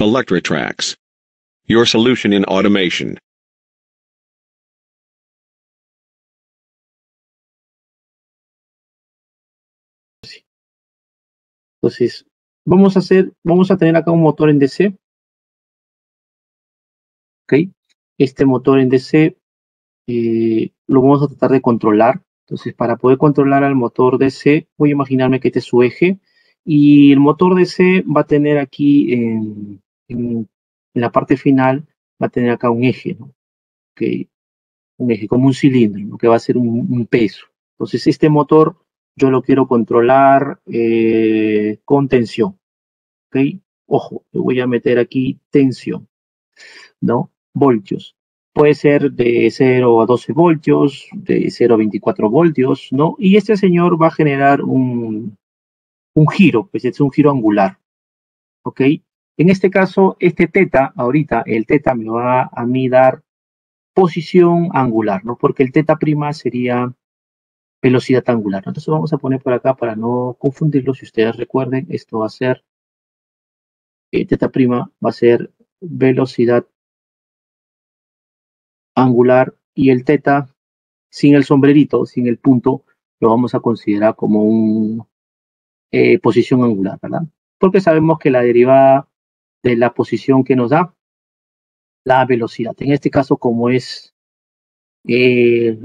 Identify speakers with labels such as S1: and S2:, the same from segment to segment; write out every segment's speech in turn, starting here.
S1: Electrotrax. Your solution in automation.
S2: Entonces, vamos a tener acá un motor en DC. ¿Ok? Este motor en DC lo vamos a tratar de controlar. Entonces, para poder controlar al motor DC, voy a imaginarme que este es su eje. Y el motor DC va a tener aquí en la parte final, va a tener acá un eje, ¿no? Okay. Un eje como un cilindro, ¿no? Que va a ser un peso. Entonces, este motor yo lo quiero controlar con tensión. ¿Ok? Ojo, le voy a meter aquí tensión, ¿no? Voltios. Puede ser de 0 a 12 voltios, de 0 a 24 voltios, ¿no? Y este señor va a generar un giro, pues es un giro angular, ¿ok? En este caso, este teta, ahorita el teta me va a mí dar posición angular, ¿no? Porque el teta prima sería velocidad angular, ¿no? Entonces vamos a poner por acá para no confundirlo. Si ustedes recuerden, esto va a ser, teta prima va a ser velocidad angular y el teta sin el sombrerito, sin el punto, lo vamos a considerar como una posición angular, ¿verdad? Porque sabemos que la derivada de la posición que nos da la velocidad. En este caso, como es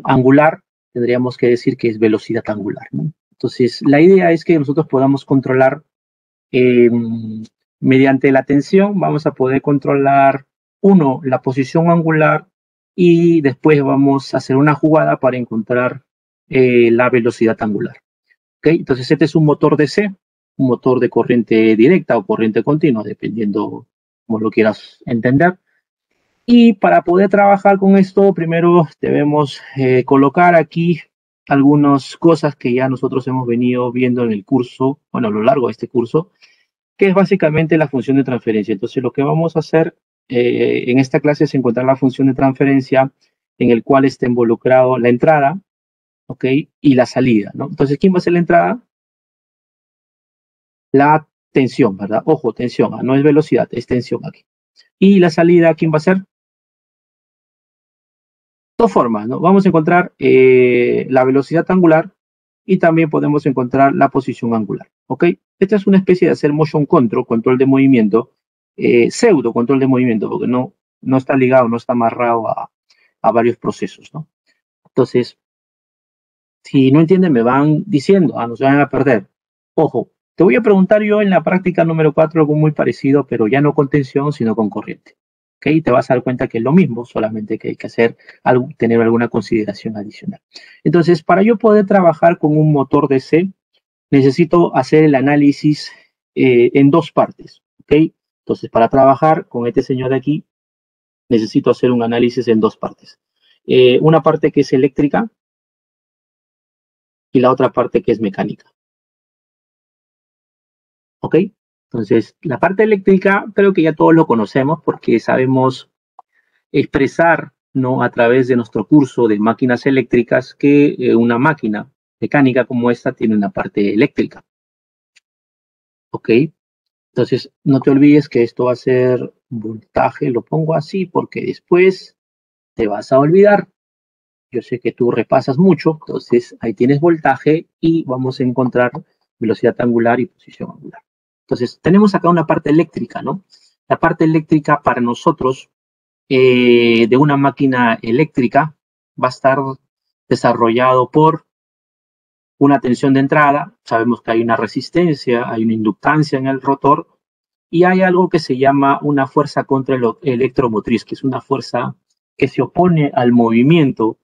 S2: angular, tendríamos que decir que es velocidad angular, ¿no? Entonces, la idea es que nosotros podamos controlar mediante la tensión, vamos a poder controlar, uno, la posición angular y después vamos a hacer una jugada para encontrar la velocidad angular. ¿Okay? Entonces, este es un motor DC, un motor de corriente directa o corriente continua, dependiendo cómo lo quieras entender. Y para poder trabajar con esto, primero debemos colocar aquí algunas cosas que ya nosotros hemos venido viendo en el curso, bueno, a lo largo de este curso, que es básicamente la función de transferencia. Entonces, lo que vamos a hacer en esta clase es encontrar la función de transferencia en el cual está involucrado la entrada, ¿ok? Y la salida, ¿no? Entonces, ¿quién va a ser la entrada? La tensión, ¿verdad? Ojo, tensión, no es velocidad, es tensión aquí. Y la salida, ¿quién va a ser? Dos formas, ¿no? Vamos a encontrar la velocidad angular y también podemos encontrar la posición angular, ¿ok? Esta es una especie de hacer motion control, control de movimiento, pseudo control de movimiento, porque no está ligado, no está amarrado a varios procesos, ¿no? Entonces, si no entienden, me van diciendo, no se van a perder. Ojo, te voy a preguntar yo en la práctica número 4 algo muy parecido, pero ya no con tensión, sino con corriente. ¿Ok? Te vas a dar cuenta que es lo mismo, solamente que hay que hacer algo, tener alguna consideración adicional. Entonces, para yo poder trabajar con un motor DC, necesito hacer el análisis en dos partes. ¿Ok? Entonces, para trabajar con este señor de aquí, necesito hacer un análisis en dos partes. Una parte que es eléctrica y la otra parte que es mecánica. ¿Ok? Entonces, la parte eléctrica creo que ya todos lo conocemos porque sabemos expresar, ¿no? A través de nuestro curso de máquinas eléctricas que una máquina mecánica como esta tiene una parte eléctrica. ¿Ok? Entonces, no te olvides que esto va a ser voltaje, lo pongo así porque después te vas a olvidar. Yo sé que tú repasas mucho, entonces ahí tienes voltaje y vamos a encontrar velocidad angular y posición angular. Entonces, tenemos acá una parte eléctrica, ¿no? La parte eléctrica para nosotros de una máquina eléctrica va a estar desarrollado por una tensión de entrada. Sabemos que hay una resistencia, hay una inductancia en el rotor y hay algo que se llama una fuerza contra electromotriz, que es una fuerza que se opone al movimiento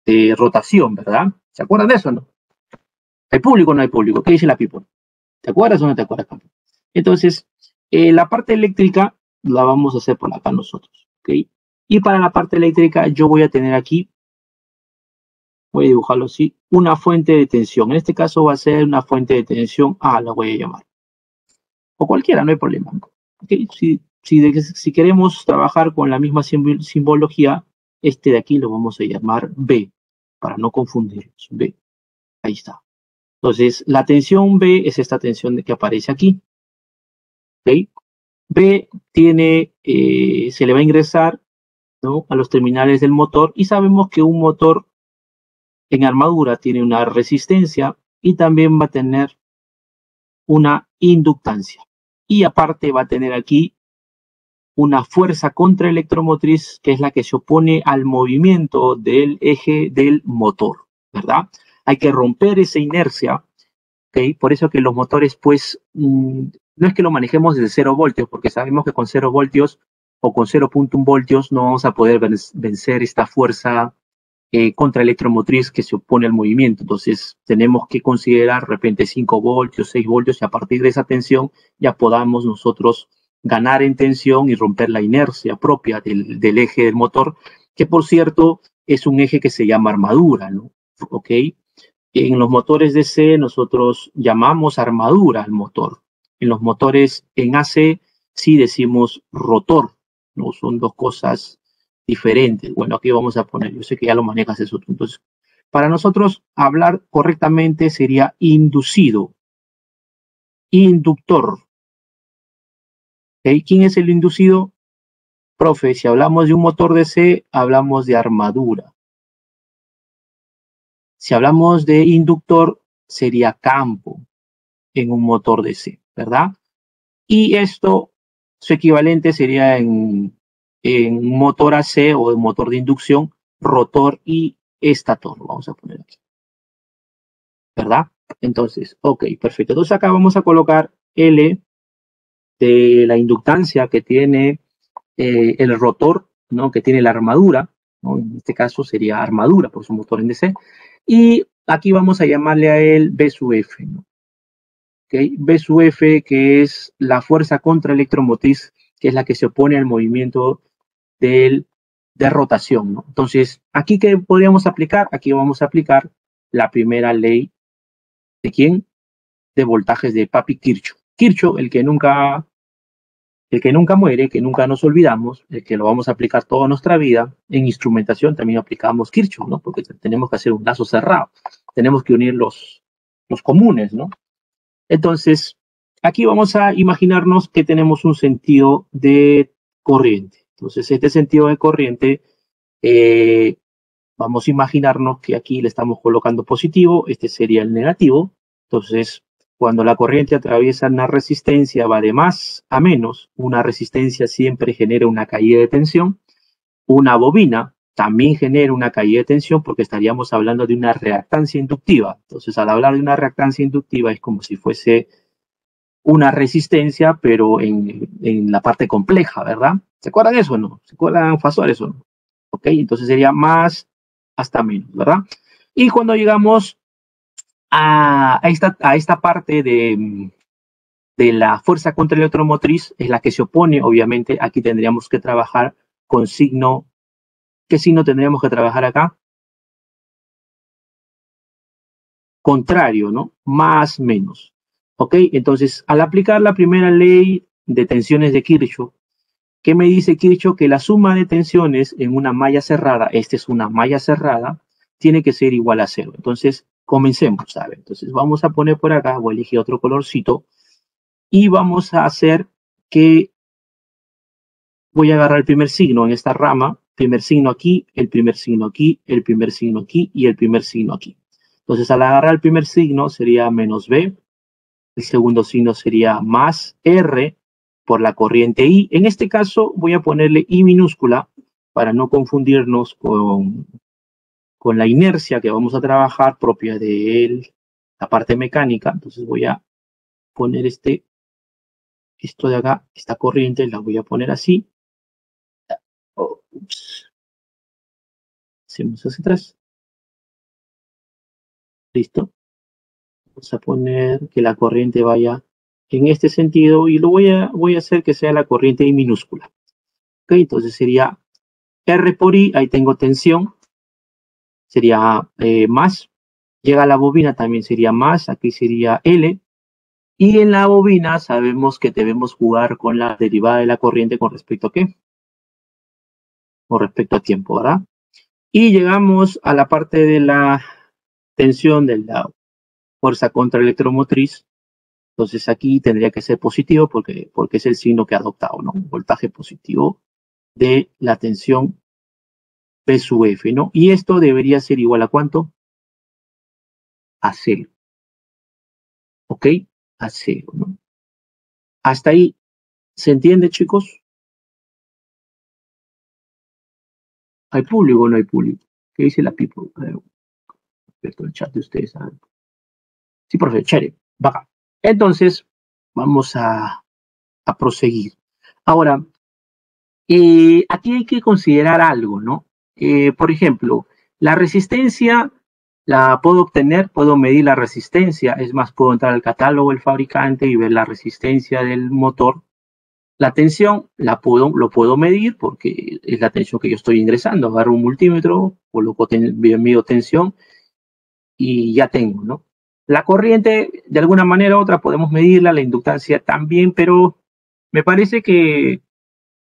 S2: de rotación, ¿verdad? ¿Se acuerdan de eso o no? ¿Hay público o no hay público? ¿Qué dice la people? ¿Te acuerdas o no te acuerdas, campeón? Entonces, la parte eléctrica la vamos a hacer por acá nosotros, ¿ok? Y para la parte eléctrica yo voy a tener aquí, voy a dibujarlo así, una fuente de tensión. En este caso va a ser una fuente de tensión A, la voy a llamar. O cualquiera, no hay problema. ¿Okay? Si queremos trabajar con la misma simbología, este de aquí lo vamos a llamar B, para no confundirnos. B, ahí está. Entonces, la tensión B es esta tensión que aparece aquí. ¿Ok? B tiene, se le va a ingresar, ¿no?, a los terminales del motor, y sabemos que un motor en armadura tiene una resistencia y también va a tener una inductancia. Y aparte va a tener aquí una fuerza contraelectromotriz, que es la que se opone al movimiento del eje del motor, ¿verdad? Hay que romper esa inercia, ¿ok? Por eso que los motores, pues, no es que lo manejemos desde 0 voltios, porque sabemos que con 0 voltios o con 0.1 voltios no vamos a poder vencer esta fuerza contraelectromotriz que se opone al movimiento. Entonces, tenemos que considerar de repente 5 voltios, 6 voltios, y a partir de esa tensión ya podamos nosotros ganar en tensión y romper la inercia propia del eje del motor, que por cierto es un eje que se llama armadura, ¿no? ¿Ok? En los motores DC nosotros llamamos armadura al motor. En los motores en AC sí decimos rotor, ¿no? Son dos cosas diferentes. Bueno, aquí vamos a poner, yo sé que ya lo manejas eso tú. Entonces, para nosotros hablar correctamente sería inducido, inductor. ¿Okay? ¿Quién es el inducido? Profe, si hablamos de un motor DC, hablamos de armadura. Si hablamos de inductor, sería campo en un motor DC, ¿verdad? Y esto, su equivalente sería en motor AC o en motor de inducción, rotor y estator. Vamos a poner aquí, ¿verdad? Entonces, ok, perfecto. Entonces acá vamos a colocar L de la inductancia que tiene el rotor, ¿no?, que tiene la armadura, ¿no? En este caso sería armadura por su motor en DC. Y aquí vamos a llamarle a él B sub F, ¿no? ¿Okay? B sub F, que es la fuerza contraelectromotriz, que es la que se opone al movimiento de rotación, ¿no? Entonces, ¿aquí qué podríamos aplicar? Aquí vamos a aplicar la primera ley de ¿quién? De voltajes de Papi Kirchhoff. Kirchhoff, el que nunca muere, que nunca nos olvidamos, el que lo vamos a aplicar toda nuestra vida. En instrumentación también aplicamos Kirchhoff, ¿no? Porque tenemos que hacer un lazo cerrado. Tenemos que unir los comunes, ¿no? Entonces, aquí vamos a imaginarnos que tenemos un sentido de corriente. Entonces, este sentido de corriente, vamos a imaginarnos que aquí le estamos colocando positivo, este sería el negativo. Entonces, cuando la corriente atraviesa una resistencia, va de más a menos. Una resistencia siempre genera una caída de tensión. Una bobina también genera una caída de tensión, porque estaríamos hablando de una reactancia inductiva. Entonces, al hablar de una reactancia inductiva es como si fuese una resistencia, pero en la parte compleja, ¿verdad? ¿Se acuerdan eso o no? ¿Se acuerdan fasores o no? ¿Ok? Entonces sería más hasta menos, ¿verdad? Y cuando llegamos a esta parte de la fuerza contraelectromotriz, es la que se opone, obviamente, aquí tendríamos que trabajar con signo. ¿Qué signo tendríamos que trabajar acá? Contrario, ¿no? Más, menos. ¿Ok? Entonces, al aplicar la primera ley de tensiones de Kirchhoff, ¿qué me dice Kirchhoff? Que la suma de tensiones en una malla cerrada, esta es una malla cerrada, tiene que ser igual a 0. Entonces, comencemos, ¿sabe? Entonces, vamos a poner por acá, voy a elegir otro colorcito, y vamos a hacer que voy a agarrar el primer signo en esta rama, primer signo aquí, el primer signo aquí, el primer signo aquí y el primer signo aquí. Entonces, al agarrar el primer signo sería menos B, el segundo signo sería más R por la corriente I. En este caso voy a ponerle I minúscula para no confundirnos con la inercia que vamos a trabajar propia de la parte mecánica. Entonces voy a poner esto de acá, esta corriente la voy a poner así. Oh, ups. Hacemos hacia atrás. Listo. Vamos a poner que la corriente vaya en este sentido y lo voy a hacer que sea la corriente I minúscula. Ok, entonces sería R por I, ahí tengo tensión, sería más. Llega a la bobina, también sería más, aquí sería L. Y en la bobina sabemos que debemos jugar con la derivada de la corriente con respecto a ¿qué? Con respecto a tiempo, ¿verdad? Y llegamos a la parte de la tensión de la fuerza contraelectromotriz. Entonces aquí tendría que ser positivo porque es el signo que ha adoptado, ¿no? Voltaje positivo de la tensión P sub F, ¿no? Y esto debería ser igual a ¿cuánto? A 0, ¿ok? A 0, ¿no? Hasta ahí, ¿se entiende, chicos? ¿Hay público o no hay público? ¿Qué dice la people? A ver, abierto el chat de ustedes. ¿Saben? Sí, profe, chévere, baja. Entonces, vamos a proseguir. Ahora, aquí hay que considerar algo, ¿no? Por ejemplo, la resistencia la puedo obtener, puedo medir la resistencia, es más, puedo entrar al catálogo del fabricante y ver la resistencia del motor. La tensión lo puedo medir porque es la tensión que yo estoy ingresando. Agarro un multímetro, coloco mido tensión y ya tengo, ¿no? La corriente, de alguna manera u otra, podemos medirla, la inductancia también, pero me parece que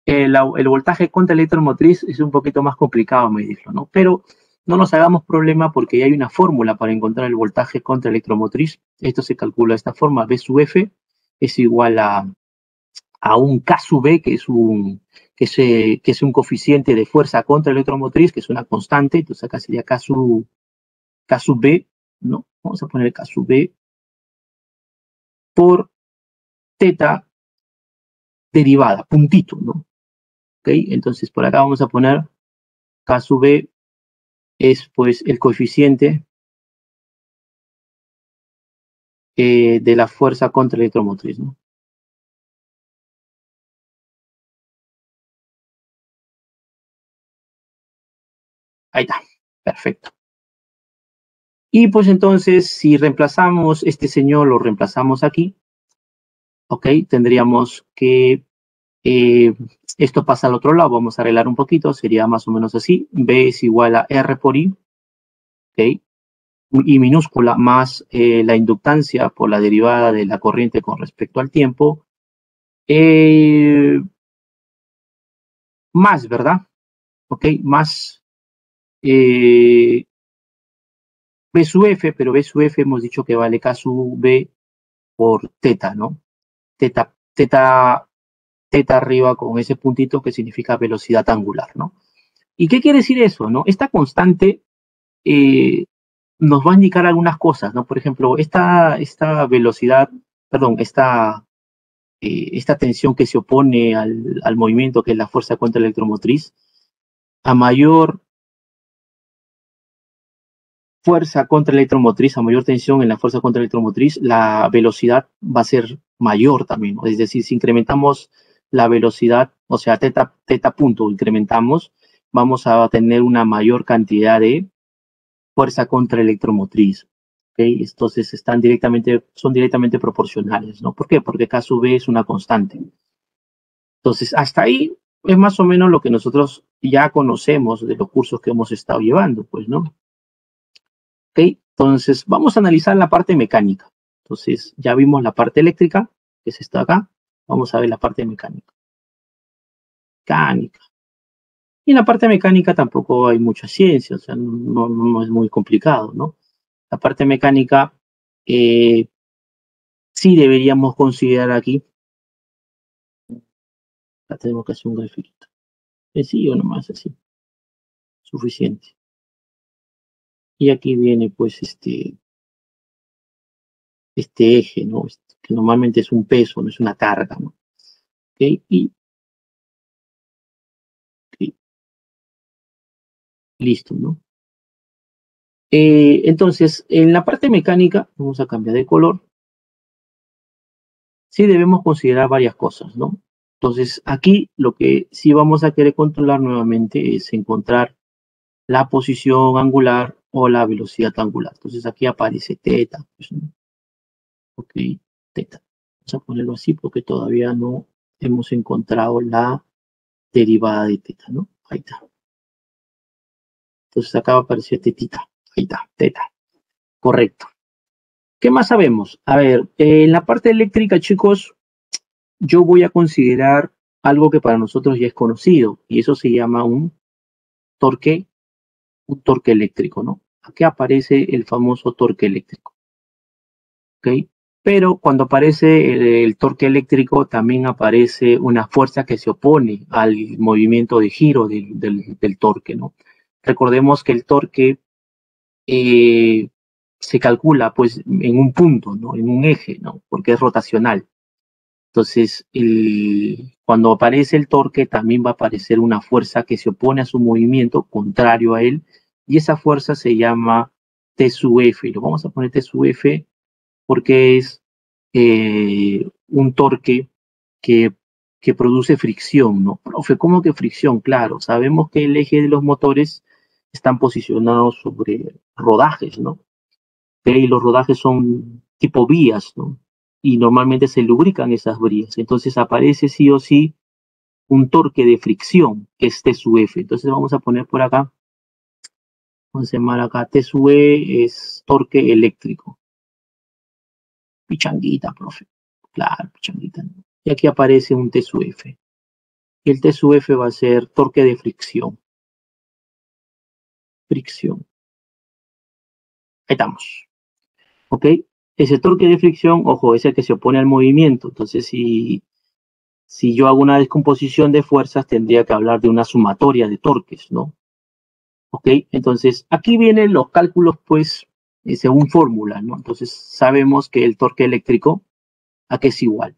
S2: el voltaje contra electromotriz es un poquito más complicado medirlo, ¿no? Pero no nos hagamos problema porque ya hay una fórmula para encontrar el voltaje contra electromotriz. Esto se calcula de esta forma: V sub F es igual a un K sub B, que es un coeficiente de fuerza contra electromotriz, que es una constante. Entonces acá sería K sub B, ¿no? Vamos a poner K sub B por teta derivada, puntito, ¿no? ¿Ok? Entonces por acá vamos a poner K sub B es pues el coeficiente de la fuerza contra electromotriz, ¿no? Ahí está, perfecto. Y pues entonces, si reemplazamos este señor, lo reemplazamos aquí, ¿ok? Tendríamos que esto pasa al otro lado, vamos a arreglar un poquito, sería más o menos así: B es igual a R por I, ¿ok? Y minúscula más la inductancia por la derivada de la corriente con respecto al tiempo, más, ¿verdad? ¿Ok? Más B sub F, pero B sub F hemos dicho que vale K sub B por teta, ¿no? Teta arriba con ese puntito que significa velocidad angular, ¿no? ¿Y qué quiere decir eso, no? Esta constante nos va a indicar algunas cosas, ¿no? Por ejemplo, esta velocidad, perdón, esta tensión que se opone al movimiento, que es la fuerza contra electromotriz, a mayor fuerza contra electromotriz, a mayor tensión en la fuerza contra electromotriz, la velocidad va a ser mayor también, ¿no? Es decir, si incrementamos la velocidad, o sea, teta punto, incrementamos, vamos a tener una mayor cantidad de fuerza contra electromotriz. ¿Okay? Entonces son directamente proporcionales, ¿no? ¿Por qué? Porque K sub B es una constante. Entonces, hasta ahí es más o menos lo que nosotros ya conocemos de los cursos que hemos estado llevando, pues, ¿no? ¿Ok? Entonces, vamos a analizar la parte mecánica. Entonces, ya vimos la parte eléctrica, que es esta acá. Vamos a ver la parte mecánica. Y en la parte mecánica tampoco hay mucha ciencia, o sea, no es muy complicado, ¿no? La parte mecánica sí deberíamos considerar aquí. Ya tenemos que hacer un grafiquito. Sencillo nomás, así. Suficiente. Y aquí viene, pues, este eje, ¿no? Que normalmente es un peso, no es una carga, ¿no? ¿Ok? Y listo, ¿no? Entonces, en la parte mecánica, vamos a cambiar de color, sí debemos considerar varias cosas, ¿no? Entonces, aquí lo que sí vamos a querer controlar nuevamente es encontrar la posición angular o la velocidad angular. Entonces, aquí aparece teta, pues, ¿no? Ok, teta. Vamos a ponerlo así porque todavía no hemos encontrado la derivada de teta, ¿no? Ahí está. Entonces, acá va a aparecer tetita. Ahí está, teta. Correcto. ¿Qué más sabemos? A ver, en la parte eléctrica, chicos, yo voy a considerar algo que para nosotros ya es conocido, y eso se llama torque, un torque eléctrico, ¿no? Aquí aparece el famoso torque eléctrico. ¿Ok? Pero cuando aparece el torque eléctrico, también aparece una fuerza que se opone al movimiento de giro del torque, ¿no? Recordemos que el torque se calcula pues en un punto, ¿no? En un eje, ¿no? Porque es rotacional. Entonces, cuando aparece el torque, también va a aparecer una fuerza que se opone a su movimiento, contrario a él, y esa fuerza se llama T sub F. Y lo vamos a poner T sub F porque es un torque que, que produce fricción, ¿no? Profe, ¿cómo que fricción? Claro, sabemos que el eje de los motores están posicionados sobre rodajes, ¿no? Y los rodajes son tipo vías, ¿no? Y normalmente se lubrican esas vías. Entonces aparece sí o sí un torque de fricción, que es T sub F. Entonces vamos a poner por acá, vamos a llamar acá T sub E es torque eléctrico. Pichanguita, profe. Claro, pichanguita. Y aquí aparece un T sub F. Y el T sub F va a ser torque de fricción. Fricción. Ahí estamos. ¿Ok? Ese torque de fricción, ojo, es el que se opone al movimiento. Entonces, si yo hago una descomposición de fuerzas, tendría que hablar de una sumatoria de torques, ¿no? ¿Ok? Entonces, aquí vienen los cálculos, pues, según fórmula, ¿no? Entonces, sabemos que el torque eléctrico, ¿a qué es igual?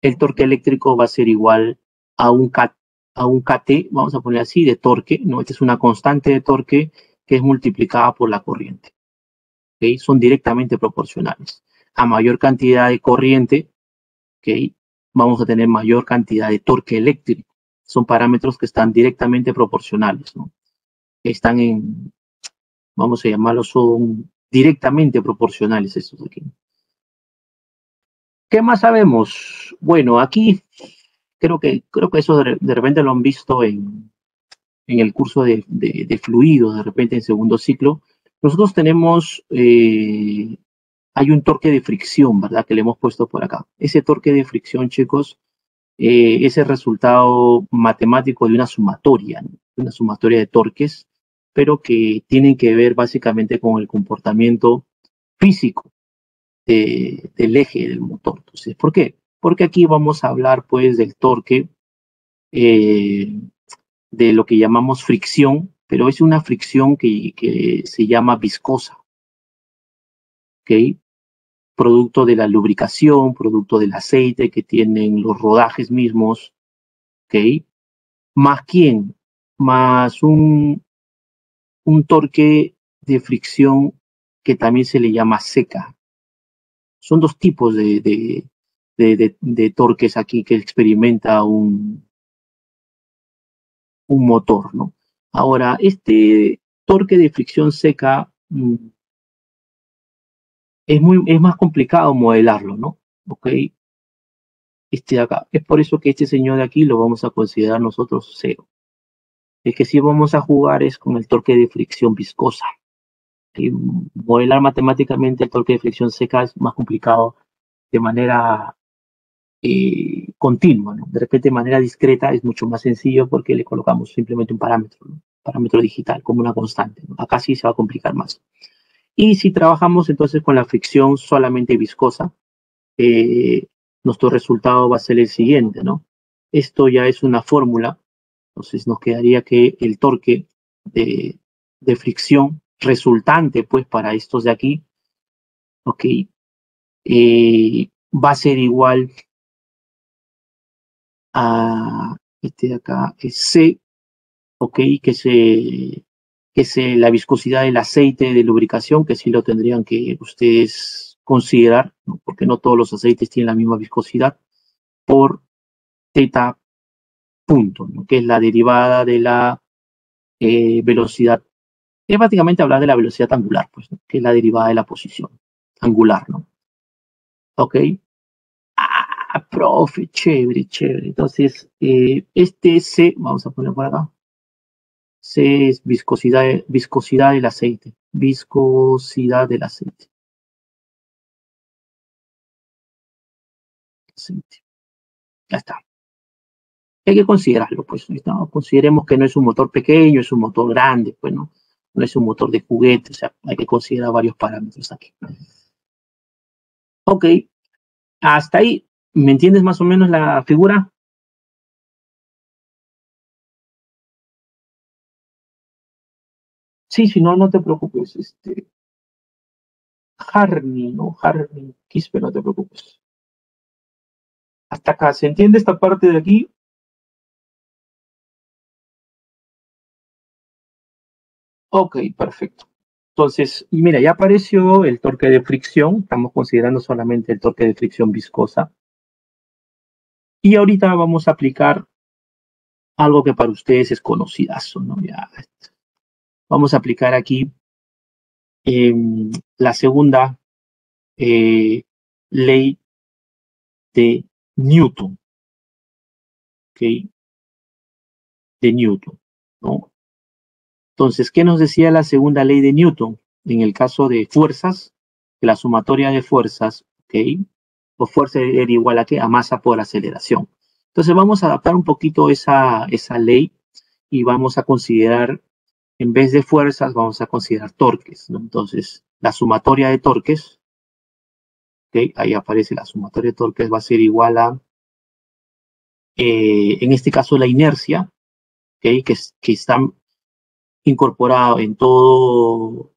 S2: El torque eléctrico va a ser igual a un KT, vamos a poner así, de torque, ¿no? Esta es una constante de torque que es multiplicada por la corriente. ¿Ok? Son directamente proporcionales. A mayor cantidad de corriente, ¿ok? Vamos a tener mayor cantidad de torque eléctrico. Son parámetros que están directamente proporcionales, ¿no? Están vamos a llamarlos, son directamente proporcionales estos de aquí. ¿Qué más sabemos? Bueno, aquí creo que eso de repente lo han visto en el curso de fluidos, de repente en segundo ciclo. Nosotros tenemos, hay un torque de fricción, ¿verdad? Que le hemos puesto por acá. Ese torque de fricción, chicos, es el resultado matemático de una sumatoria, ¿no? Una sumatoria de torques, pero que tienen que ver básicamente con el comportamiento físico del eje del motor. Entonces, ¿por qué? Porque aquí vamos a hablar pues del torque, eh, de lo que llamamos fricción, pero es una fricción que se llama viscosa, ¿ok? Producto de la lubricación, producto del aceite que tienen los rodajes mismos, ¿ok? ¿Más quién? Más un torque de fricción que también se le llama seca. Son dos tipos de torques aquí que experimenta un motor, ¿no? Ahora, este torque de fricción seca es más complicado modelarlo, ¿no? ¿Ok? Este de acá. Es por eso que este señor de aquí lo vamos a considerar nosotros cero. El que sí vamos a jugar es con el torque de fricción viscosa. Y modelar matemáticamente el torque de fricción seca es más complicado de manera continua, ¿no? De repente de manera discreta es mucho más sencillo porque le colocamos simplemente un parámetro, ¿no? Parámetro digital como una constante, ¿no? Acá sí se va a complicar más. Y si trabajamos entonces con la fricción solamente viscosa, eh, nuestro resultado va a ser el siguiente, ¿no? Esto ya es una fórmula, entonces nos quedaría que el torque de fricción resultante, pues, para estos de aquí, ¿ok? Va a ser igual a este de acá, es C, ¿ok? Que es la viscosidad del aceite de lubricación, que sí lo tendrían que ustedes considerar, ¿no? Porque no todos los aceites tienen la misma viscosidad, por θ punto, ¿no? Que es la derivada de la velocidad. Es básicamente hablar de la velocidad angular, pues, ¿no? Que es la derivada de la posición angular, ¿no? ¿Ok? Ah, profe, chévere, chévere. Entonces, este C, vamos a poner por acá, C es viscosidad del aceite. Viscosidad del aceite. Ya está. Hay que considerarlo, pues. ¿No? Consideremos que no es un motor pequeño, es un motor grande, pues, ¿no? No es un motor de juguete, o sea, hay que considerar varios parámetros aquí. Ok, hasta ahí, ¿me entiendes más o menos la figura? Sí, si no, no te preocupes. Harney, ¿no? Harney, Quispe, no te preocupes. Hasta acá, ¿se entiende esta parte de aquí? Ok, perfecto. Entonces, y mira, ya apareció el torque de fricción. Estamos considerando solamente el torque de fricción viscosa. Y ahorita vamos a aplicar algo que para ustedes es conocidazo, ¿no? Ya, vamos a aplicar aquí la segunda eh, ley de Newton, ¿ok? De Newton, ¿no? Entonces, ¿qué nos decía la segunda ley de Newton? En el caso de fuerzas, que la sumatoria de fuerzas, ¿ok? O fuerza era igual a qué? A masa por aceleración. Entonces vamos a adaptar un poquito esa ley y vamos a considerar, en vez de fuerzas, vamos a considerar torques, ¿no? Entonces, la sumatoria de torques, ¿ok? Ahí aparece la sumatoria de torques, va a ser igual a, en este caso, la inercia, ¿ok? Que está incorporado en todo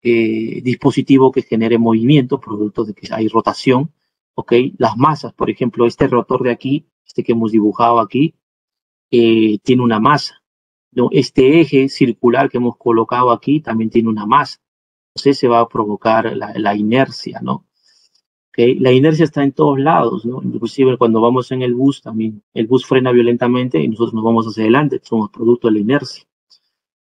S2: dispositivo que genere movimiento, producto de que hay rotación, ¿ok? Las masas, por ejemplo, este rotor de aquí, este que hemos dibujado aquí, tiene una masa, ¿no? Este eje circular que hemos colocado aquí también tiene una masa. Entonces se va a provocar la inercia, ¿no? ¿Okay? La inercia está en todos lados, ¿no? Inclusive cuando vamos en el bus también, el bus frena violentamente y nosotros nos vamos hacia adelante, somos producto de la inercia.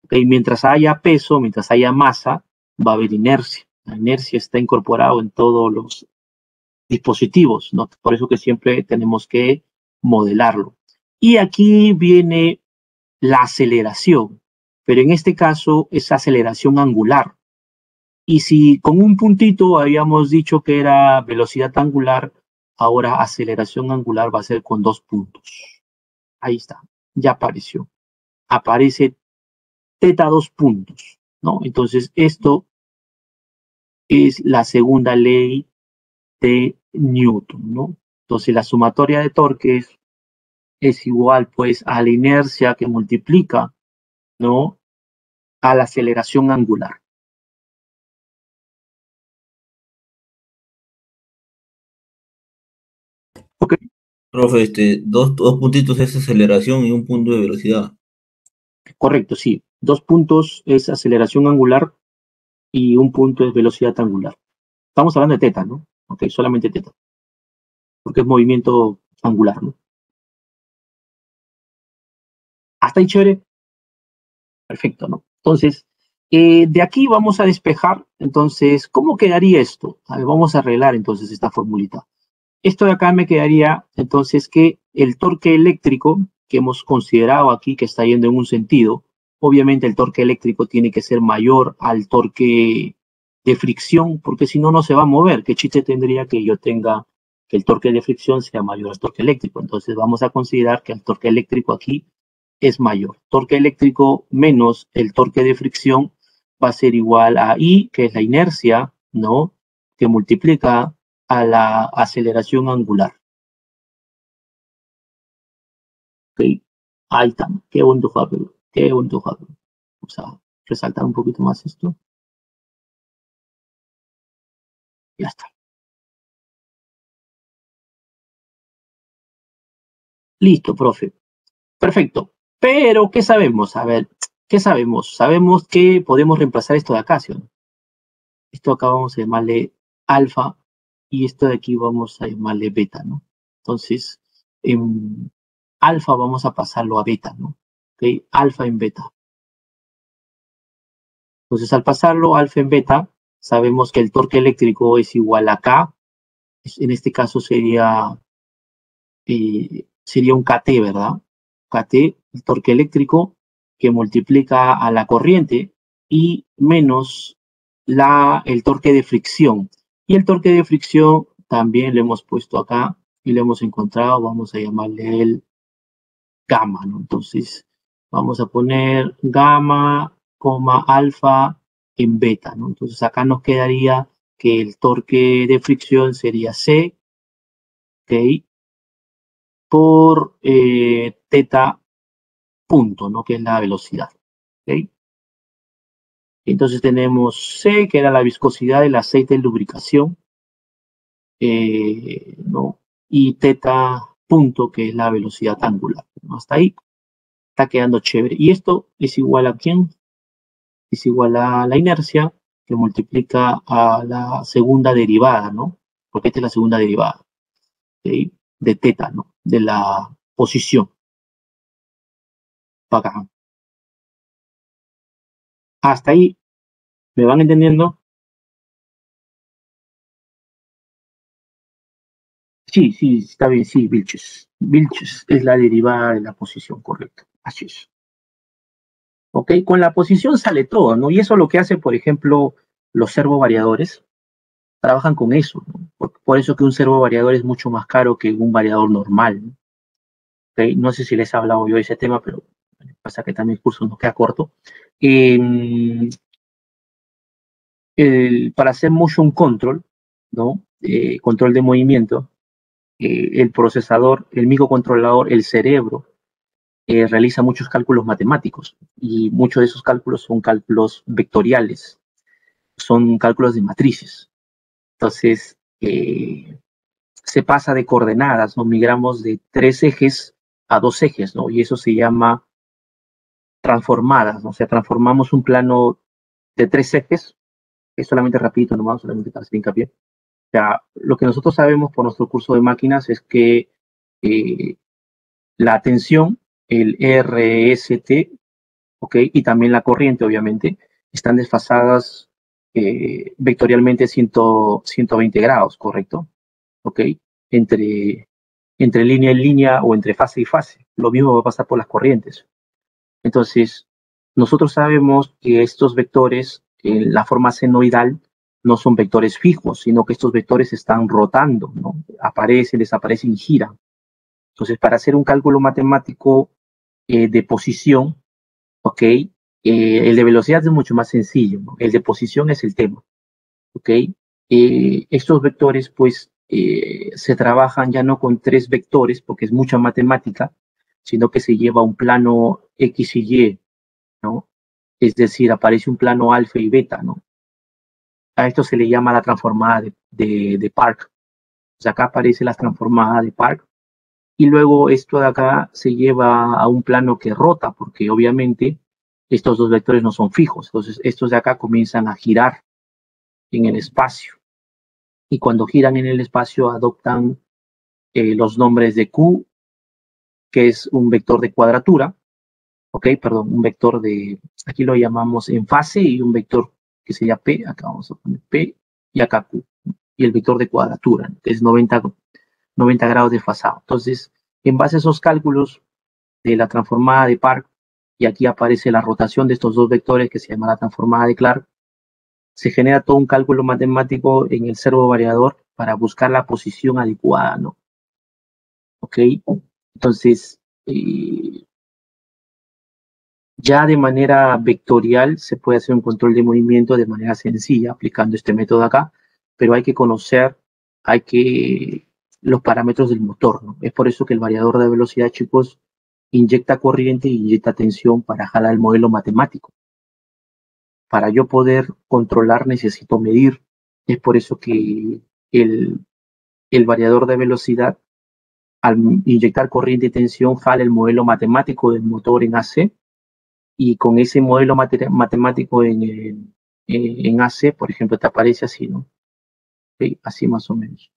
S2: ¿Okay? Mientras haya peso, mientras haya masa, va a haber inercia. La inercia está incorporada en todos los dispositivos, ¿no? Por eso que siempre tenemos que modelarlo. Y aquí viene la aceleración, pero en este caso es aceleración angular. Y si con un puntito habíamos dicho que era velocidad angular, ahora aceleración angular va a ser con 2 puntos. Ahí está, ya apareció. Aparece teta 2 puntos, ¿no? Entonces esto es la segunda ley de Newton, ¿no? Entonces la sumatoria de torques es igual pues a la inercia que multiplica, ¿no? A la aceleración angular. ¿Ok?
S3: Profe, dos puntitos es aceleración y un punto de velocidad.
S2: Correcto, sí. 2 puntos es aceleración angular y un punto es velocidad angular. Estamos hablando de teta, ¿no? Ok, solamente teta, porque es movimiento angular, ¿no? Hasta ahí chévere. Perfecto, ¿no? Entonces, de aquí vamos a despejar, entonces, ¿cómo quedaría esto? A ver, vamos a arreglar entonces esta formulita. Esto de acá me quedaría, entonces, que el torque eléctrico que hemos considerado aquí, que está yendo en un sentido, obviamente el torque eléctrico tiene que ser mayor al torque de fricción, porque si no, no se va a mover. ¿Qué chiste tendría que yo tenga que el torque de fricción sea mayor al torque eléctrico? Entonces vamos a considerar que el torque eléctrico aquí es mayor. Torque eléctrico menos el torque de fricción va a ser igual a I, que es la inercia, ¿no? Que multiplica a la aceleración angular. ¿Ok? Ahí está. Qué bonito juego. Qué bonito juego. Vamos a resaltar un poquito más esto. Ya está. Listo, profe. Perfecto. Pero, ¿qué sabemos? A ver, ¿qué sabemos? Sabemos que podemos reemplazar esto de acá, ¿sí o no? Esto acá vamos a llamarle alfa y esto de aquí vamos a llamarle beta, ¿no? Entonces, en alfa vamos a pasarlo a beta, ¿no? ¿Ok? Alfa en beta. Entonces, al pasarlo alfa en beta, sabemos que el torque eléctrico es igual a K. En este caso sería un KT, ¿verdad? KT, el torque eléctrico, que multiplica a la corriente y menos el torque de fricción. Y el torque de fricción también lo hemos puesto acá y lo hemos encontrado, vamos a llamarle el gamma, ¿no? Entonces, vamos a poner gamma, alfa en beta, ¿no? Entonces, acá nos quedaría que el torque de fricción sería C, ¿ok? Por teta punto, ¿no? Que es la velocidad, ¿ok? Entonces tenemos C, que era la viscosidad del aceite de lubricación, ¿no? Y teta punto, que es la velocidad angular, ¿no? Hasta ahí está quedando chévere. Y esto es igual a ¿quién? Es igual a la inercia, que multiplica a la segunda derivada, ¿no? Porque esta es la segunda derivada, ¿ok? De teta, ¿no? De la posición. Para acá. Hasta ahí, ¿me van entendiendo? Sí, sí, está bien, sí, Vilches. Vilches es la derivada de la posición, correcto. Así es. ¿Ok? Con la posición sale todo, ¿no? Y eso es lo que hace, por ejemplo, los servovariadores. Trabajan con eso, ¿no? Por eso que un servovariador es mucho más caro que un variador normal, ¿no? ¿Ok? No sé si les he hablado yo de ese tema, pero pasa que también el curso nos queda corto. Para hacer motion control, ¿no? Control de movimiento, el procesador, el microcontrolador, el cerebro, realiza muchos cálculos matemáticos y muchos de esos cálculos son cálculos vectoriales, son cálculos de matrices. Entonces, se pasa de coordenadas, ¿no? Migramos de 3 ejes a 2 ejes, ¿no? Y eso se llama transformadas, ¿no? O sea, transformamos un plano de 3 ejes, es solamente rapidito nomás, solamente para hacer hincapié. O sea, lo que nosotros sabemos por nuestro curso de máquinas es que la tensión, el RST, ¿ok? Y también la corriente, obviamente, están desfasadas vectorialmente 120 grados, ¿correcto? ¿Ok? Entre, entre línea y línea o entre fase y fase. Lo mismo va a pasar por las corrientes. Entonces, nosotros sabemos que estos vectores, en la forma senoidal, no son vectores fijos, sino que estos vectores están rotando, ¿no? Aparecen, desaparecen y giran. Entonces, para hacer un cálculo matemático de posición, ¿ok? El de velocidad es mucho más sencillo, ¿no? El de posición es el tema, ¿ok? Estos vectores, pues, se trabajan ya no con 3 vectores, porque es mucha matemática, sino que se lleva un plano X y Y, ¿no? Es decir, aparece un plano alfa y beta, ¿no? A esto se le llama la transformada de Park. O sea, acá aparece la transformada de Park y luego esto de acá se lleva a un plano que rota, porque obviamente estos dos vectores no son fijos. Entonces, estos de acá comienzan a girar en el espacio. Y cuando giran en el espacio adoptan los nombres de Q, que es un vector de cuadratura, ¿ok? Perdón, un vector de, aquí lo llamamos en fase, y un vector que sería P, acá vamos a poner P, y acá Q, y el vector de cuadratura, que es 90 grados desfasado. Entonces, en base a esos cálculos de la transformada de Park, y aquí aparece la rotación de estos dos vectores que se llama la transformada de Clark, se genera todo un cálculo matemático en el servovariador para buscar la posición adecuada, ¿no? ¿Ok? Entonces, ya de manera vectorial se puede hacer un control de movimiento de manera sencilla aplicando este método acá, pero hay que conocer, los parámetros del motor, ¿no? Es por eso que el variador de velocidad, chicos, inyecta corriente e inyecta tensión para jalar el modelo matemático. Para yo poder controlar necesito medir. Es por eso que el variador de velocidad, al inyectar corriente y tensión, jala el modelo matemático del motor en AC, y con ese modelo matemático en AC, por ejemplo, te aparece así, ¿no? ¿Okay? Así más o menos.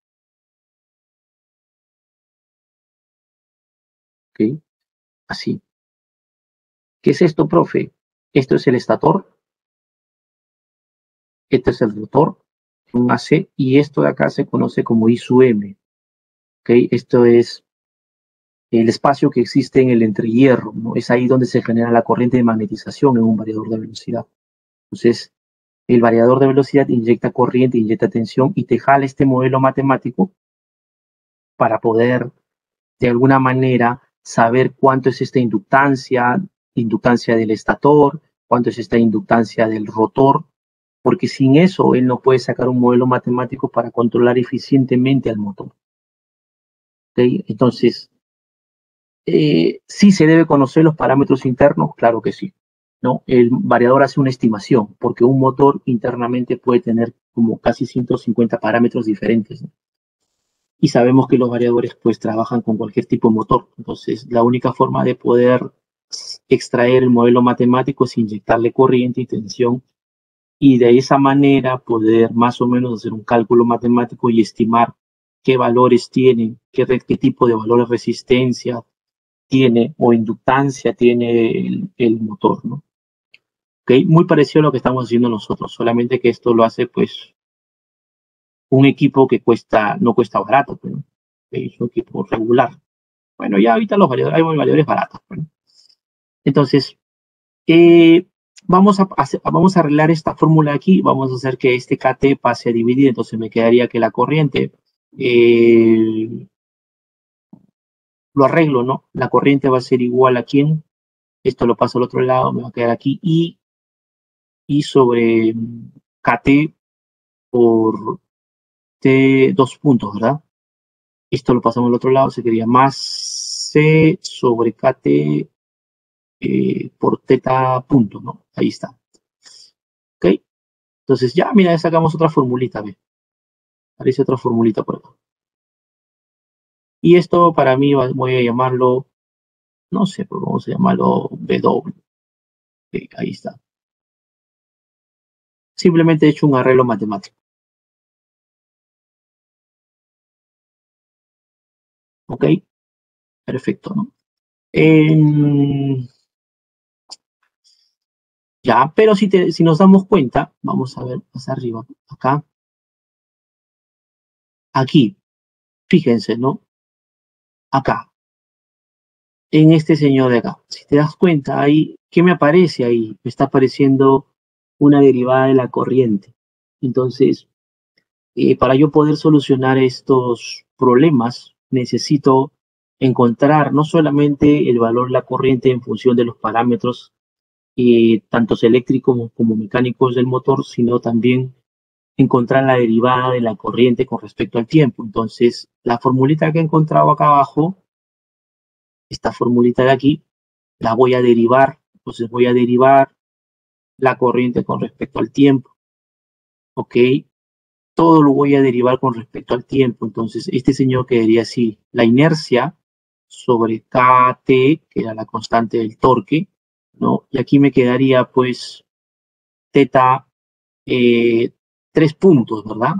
S2: ¿Ok? Así. ¿Qué es esto, profe? Esto es el estator, este es el rotor, un AC, y esto de acá se conoce como I sub M. ¿Ok? Esto es el espacio que existe en el entrehierro, ¿no? Es ahí donde se genera la corriente de magnetización en un variador de velocidad. Entonces, el variador de velocidad inyecta corriente, inyecta tensión y te jala este modelo matemático para poder, de alguna manera, saber cuánto es esta inductancia del estator, cuánto es esta inductancia del rotor, porque sin eso él no puede sacar un modelo matemático para controlar eficientemente al motor. ¿Okay? Entonces, ¿sí se debe conocer los parámetros internos? Claro que sí, ¿no? El variador hace una estimación, porque un motor internamente puede tener como casi 150 parámetros diferentes, ¿no? Y sabemos que los variadores pues trabajan con cualquier tipo de motor. Entonces, la única forma de poder extraer el modelo matemático es inyectarle corriente y tensión, y de esa manera poder más o menos hacer un cálculo matemático y estimar qué valores tienen, qué tipo de valores de resistencia tiene o inductancia tiene el motor, ¿no? ¿Okay? Muy parecido a lo que estamos haciendo nosotros, solamente que esto lo hace pues un equipo que no cuesta barato, pero es un equipo regular. Bueno, ya ahorita hay variadores baratos. Bueno. Entonces, vamos a arreglar esta fórmula aquí, vamos a hacer que este KT pase a dividir, entonces me quedaría que la corriente, lo arreglo, ¿no? La corriente va a ser igual a ¿quién? Esto lo paso al otro lado, me va a quedar aquí, y sobre KT por T 2 puntos, ¿verdad? Esto lo pasamos al otro lado, se quedaría más C sobre KT por teta punto, ¿no? Ahí está. ¿Ok? Entonces ya, mira, ya sacamos otra formulita, ¿ve? Aparece otra formulita por acá. Y esto para mí voy a llamarlo, no sé, pero vamos a llamarlo W. Okay, ahí está. Simplemente he hecho un arreglo matemático. ¿Ok? Perfecto, ¿no? Ya, pero si nos damos cuenta, vamos a ver más arriba, acá. Aquí, fíjense, ¿no? Acá, en este señor de acá. Si te das cuenta, ahí, ¿qué me aparece ahí? Me está apareciendo una derivada de la corriente. Entonces, para yo poder solucionar estos problemas, necesito encontrar no solamente el valor de la corriente en función de los parámetros, tanto eléctricos como mecánicos del motor, sino también encontrar la derivada de la corriente con respecto al tiempo. Entonces, la formulita que he encontrado acá abajo, esta formulita de aquí, la voy a derivar. Entonces voy a derivar la corriente con respecto al tiempo. ¿Ok? Todo lo voy a derivar con respecto al tiempo. Entonces, este señor quedaría así. La inercia sobre KT, que era la constante del torque, ¿no? Y aquí me quedaría, pues, teta 3 puntos, ¿verdad?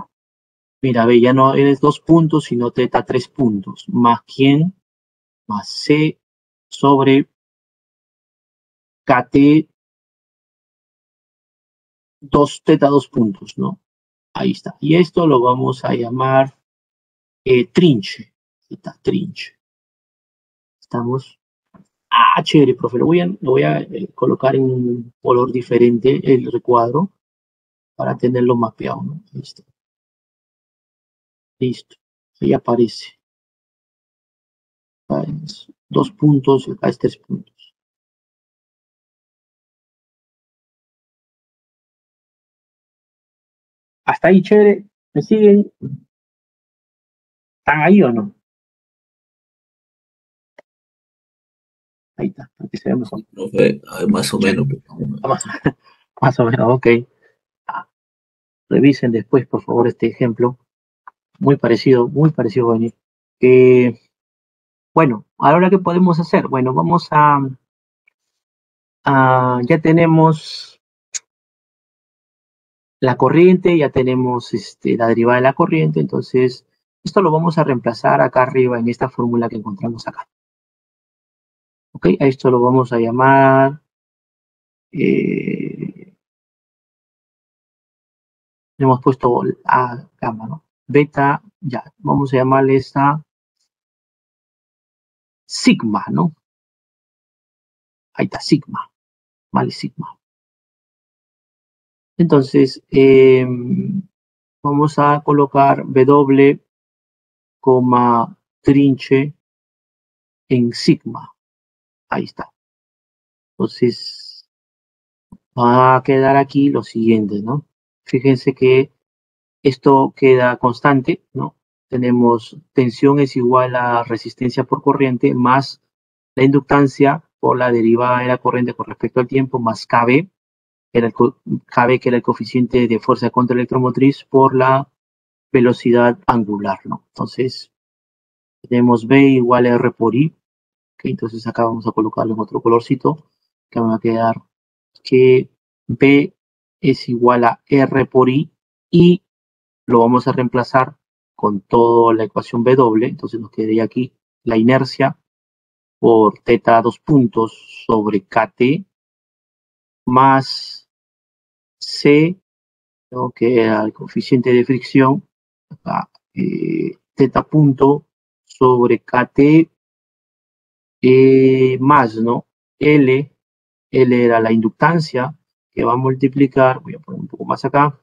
S2: Mira, ve, ya no es 2 puntos, sino teta 3 puntos. Más quién, más C sobre KT 2 teta 2 puntos, ¿no? Ahí está. Y esto lo vamos a llamar trinche. Ahí está, trinche. Estamos. Ah, chévere, profe. Lo voy a colocar en un color diferente el recuadro para tenerlo mapeado, ¿no? Listo. Listo. Ahí aparece. Acá es 2 puntos, acá es 3 puntos. Hasta ahí, chévere. ¿Me siguen? ¿Están ahí o no? Ahí está, para que se vea mejor.
S3: Profe, más o menos.
S2: Más o menos, ok. Revisen después, por favor, este ejemplo. Muy parecido a venir. Bueno, ahora ¿qué podemos hacer? Bueno, vamos ya tenemos la corriente, ya tenemos la derivada de la corriente, entonces esto lo vamos a reemplazar acá arriba en esta fórmula que encontramos acá. Ok, a esto lo vamos a llamar, le hemos puesto a gamma, ¿no? Beta, ya, vamos a llamarle esta sigma, ¿no? Ahí está, sigma, vale, sigma. Entonces, vamos a colocar W, trinche en sigma. Ahí está. Entonces, va a quedar aquí lo siguiente, ¿no? Fíjense que esto queda constante, ¿no? Tenemos tensión es igual a resistencia por corriente más la inductancia por la derivada de la corriente con respecto al tiempo más KB, KB que era el coeficiente de fuerza contraelectromotriz por la velocidad angular, ¿no? Entonces, tenemos B igual a R por I, ¿okay? Entonces acá vamos a colocarlo en otro colorcito, que va a quedar que B es igual a R por I y lo vamos a reemplazar con toda la ecuación W, entonces nos quedaría aquí la inercia por teta 2 puntos sobre KT más C, ¿no? Que era el coeficiente de fricción, acá, teta punto sobre KT más, ¿no? L era la inductancia que va a multiplicar, voy a poner un poco más acá,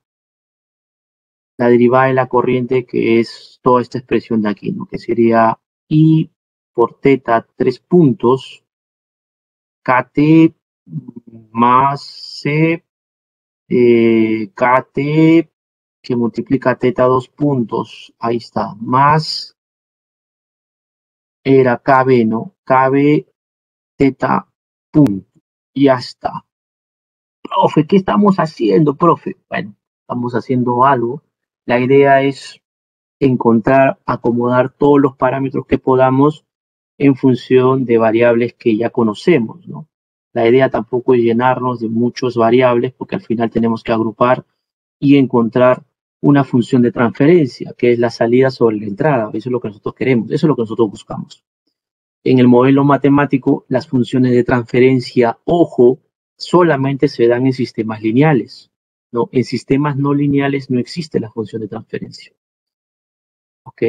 S2: la derivada de la corriente que es toda esta expresión de aquí, ¿no? Que sería I por teta 3 puntos, KT más C, KT que multiplica teta 2 puntos, ahí está, más era KB, ¿no? KB teta punto, ya está. Profe, ¿qué estamos haciendo, profe? Bueno, estamos haciendo algo. La idea es encontrar, acomodar todos los parámetros que podamos en función de variables que ya conocemos, ¿no? La idea tampoco es llenarnos de muchas variables porque al final tenemos que agrupar y encontrar una función de transferencia, que es la salida sobre la entrada. Eso es lo que nosotros queremos, eso es lo que nosotros buscamos. En el modelo matemático, las funciones de transferencia, ojo, solamente se dan en sistemas lineales, ¿no? En sistemas no lineales no existe la función de transferencia. ¿Ok?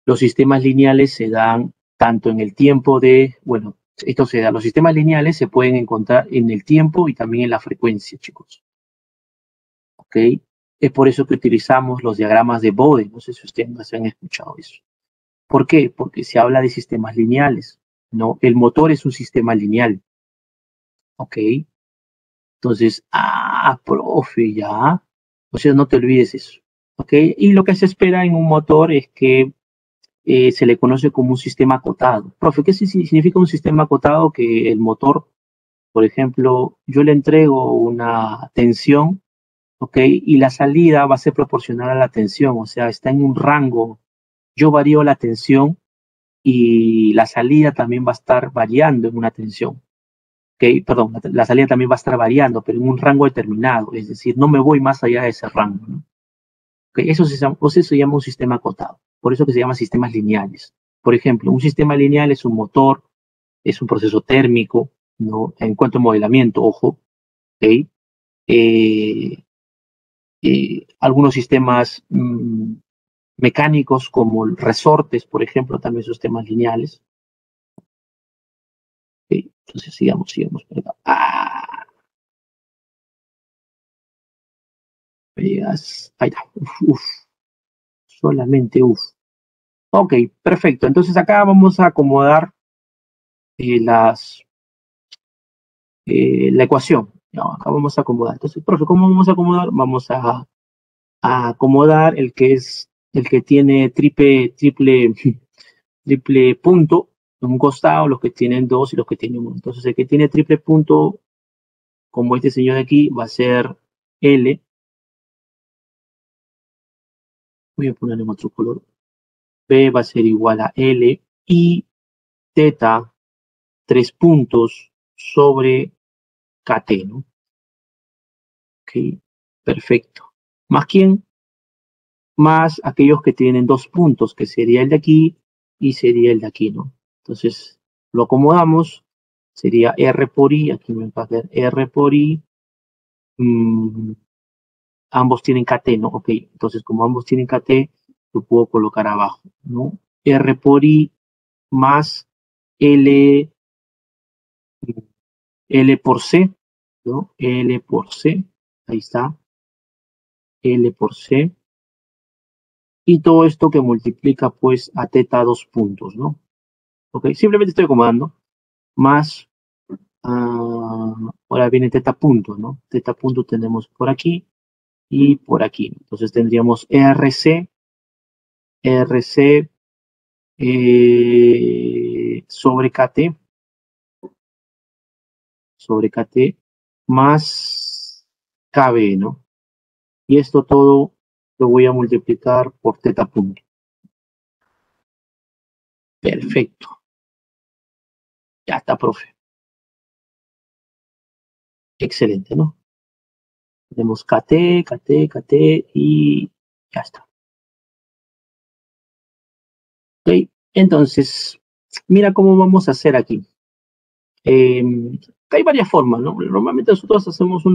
S2: Los sistemas lineales se dan tanto en el tiempo de, bueno, esto se da, los sistemas lineales se pueden encontrar en el tiempo y también en la frecuencia, chicos. ¿Ok? Es por eso que utilizamos los diagramas de Bode, no sé si ustedes han escuchado eso. ¿Por qué? Porque se habla de sistemas lineales, ¿no? El motor es un sistema lineal, ¿ok? Entonces, profe, ya. O sea, no te olvides eso, ¿ok? Y lo que se espera en un motor es que se le conoce como un sistema acotado. Profe, ¿qué significa un sistema acotado? Que el motor, por ejemplo, yo le entrego una tensión, ¿ok? Y la salida va a ser proporcional a la tensión, o sea, está en un rango. Yo varío la tensión y la salida también va a estar variando en una tensión. ¿Ok? Perdón, la salida también va a estar variando, pero en un rango determinado, es decir, no me voy más allá de ese rango, ¿no? ¿Ok? Eso se llama un sistema acotado, por eso que se llama sistemas lineales. Por ejemplo, un sistema lineal es un motor, es un proceso térmico, ¿no? En cuanto a modelamiento, ojo, ¿ok? Algunos sistemas mecánicos como resortes, por ejemplo, también son sistemas lineales. ¿Ok? Entonces sigamos por acá. Ahí está. Solamente uf. Ok, perfecto. Entonces acá vamos a acomodar la ecuación. No, acá vamos a acomodar. Entonces, profe, ¿cómo vamos a acomodar? Vamos a acomodar el que tiene triple punto en un costado, los que tienen dos y los que tienen uno. Entonces, el que tiene triple punto, como este señor de aquí, va a ser L. Voy a ponerle otro color. P va a ser igual a L y teta 3 puntos sobre KT, ¿no? Ok, perfecto. ¿Más quién? Más aquellos que tienen 2 puntos, que sería el de aquí y sería el de aquí, ¿no? Entonces, lo acomodamos, sería R por I, aquí me va a quedar R por I, ambos tienen KT, ¿no? Ok, entonces como ambos tienen KT, lo puedo colocar abajo, ¿no? R por I más L, L por C, ¿no? L por C, ahí está, L por C, y todo esto que multiplica pues a teta 2 puntos, ¿no? Ok, simplemente estoy acomodando, más, ahora viene teta punto, ¿no? Teta punto tenemos por aquí, y por aquí. Entonces tendríamos RC sobre KT más KB, ¿no? Y esto todo lo voy a multiplicar por teta punto. Perfecto. Ya está, profe. Excelente, ¿no? Tenemos KT y ya está. Ok, entonces, mira cómo vamos a hacer aquí. Hay varias formas, ¿no? Normalmente nosotros hacemos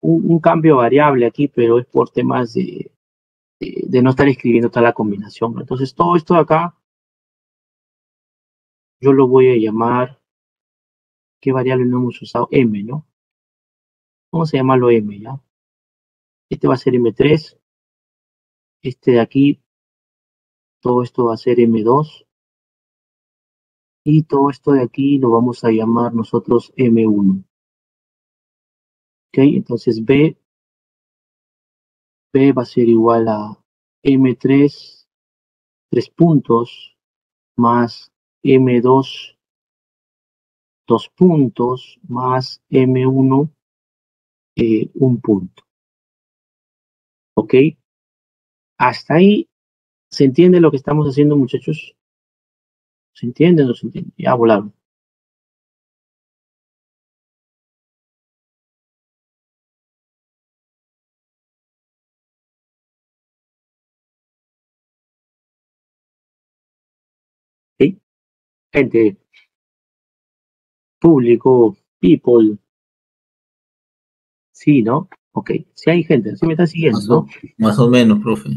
S2: un cambio variable aquí, pero es por temas de no estar escribiendo toda la combinación, ¿no? Entonces, todo esto de acá, yo lo voy a llamar, ¿qué variable no hemos usado? M, ¿no? Vamos a llamarlo M, ¿ya? Este va a ser M3, este de aquí, todo esto va a ser M2, y todo esto de aquí lo vamos a llamar nosotros M1. ¿Ok? Entonces B va a ser igual a M3, 3 puntos, más M2, 2 puntos, más M1, 1 punto. ¿Ok? Hasta ahí, ¿se entiende lo que estamos haciendo, muchachos? ¿Se entiende o no se entiende? Ya volaron. ¿Ok? Gente, público, people. Sí, ¿no? Ok, si hay gente, si me está siguiendo, ¿no?
S3: Más o menos, profe.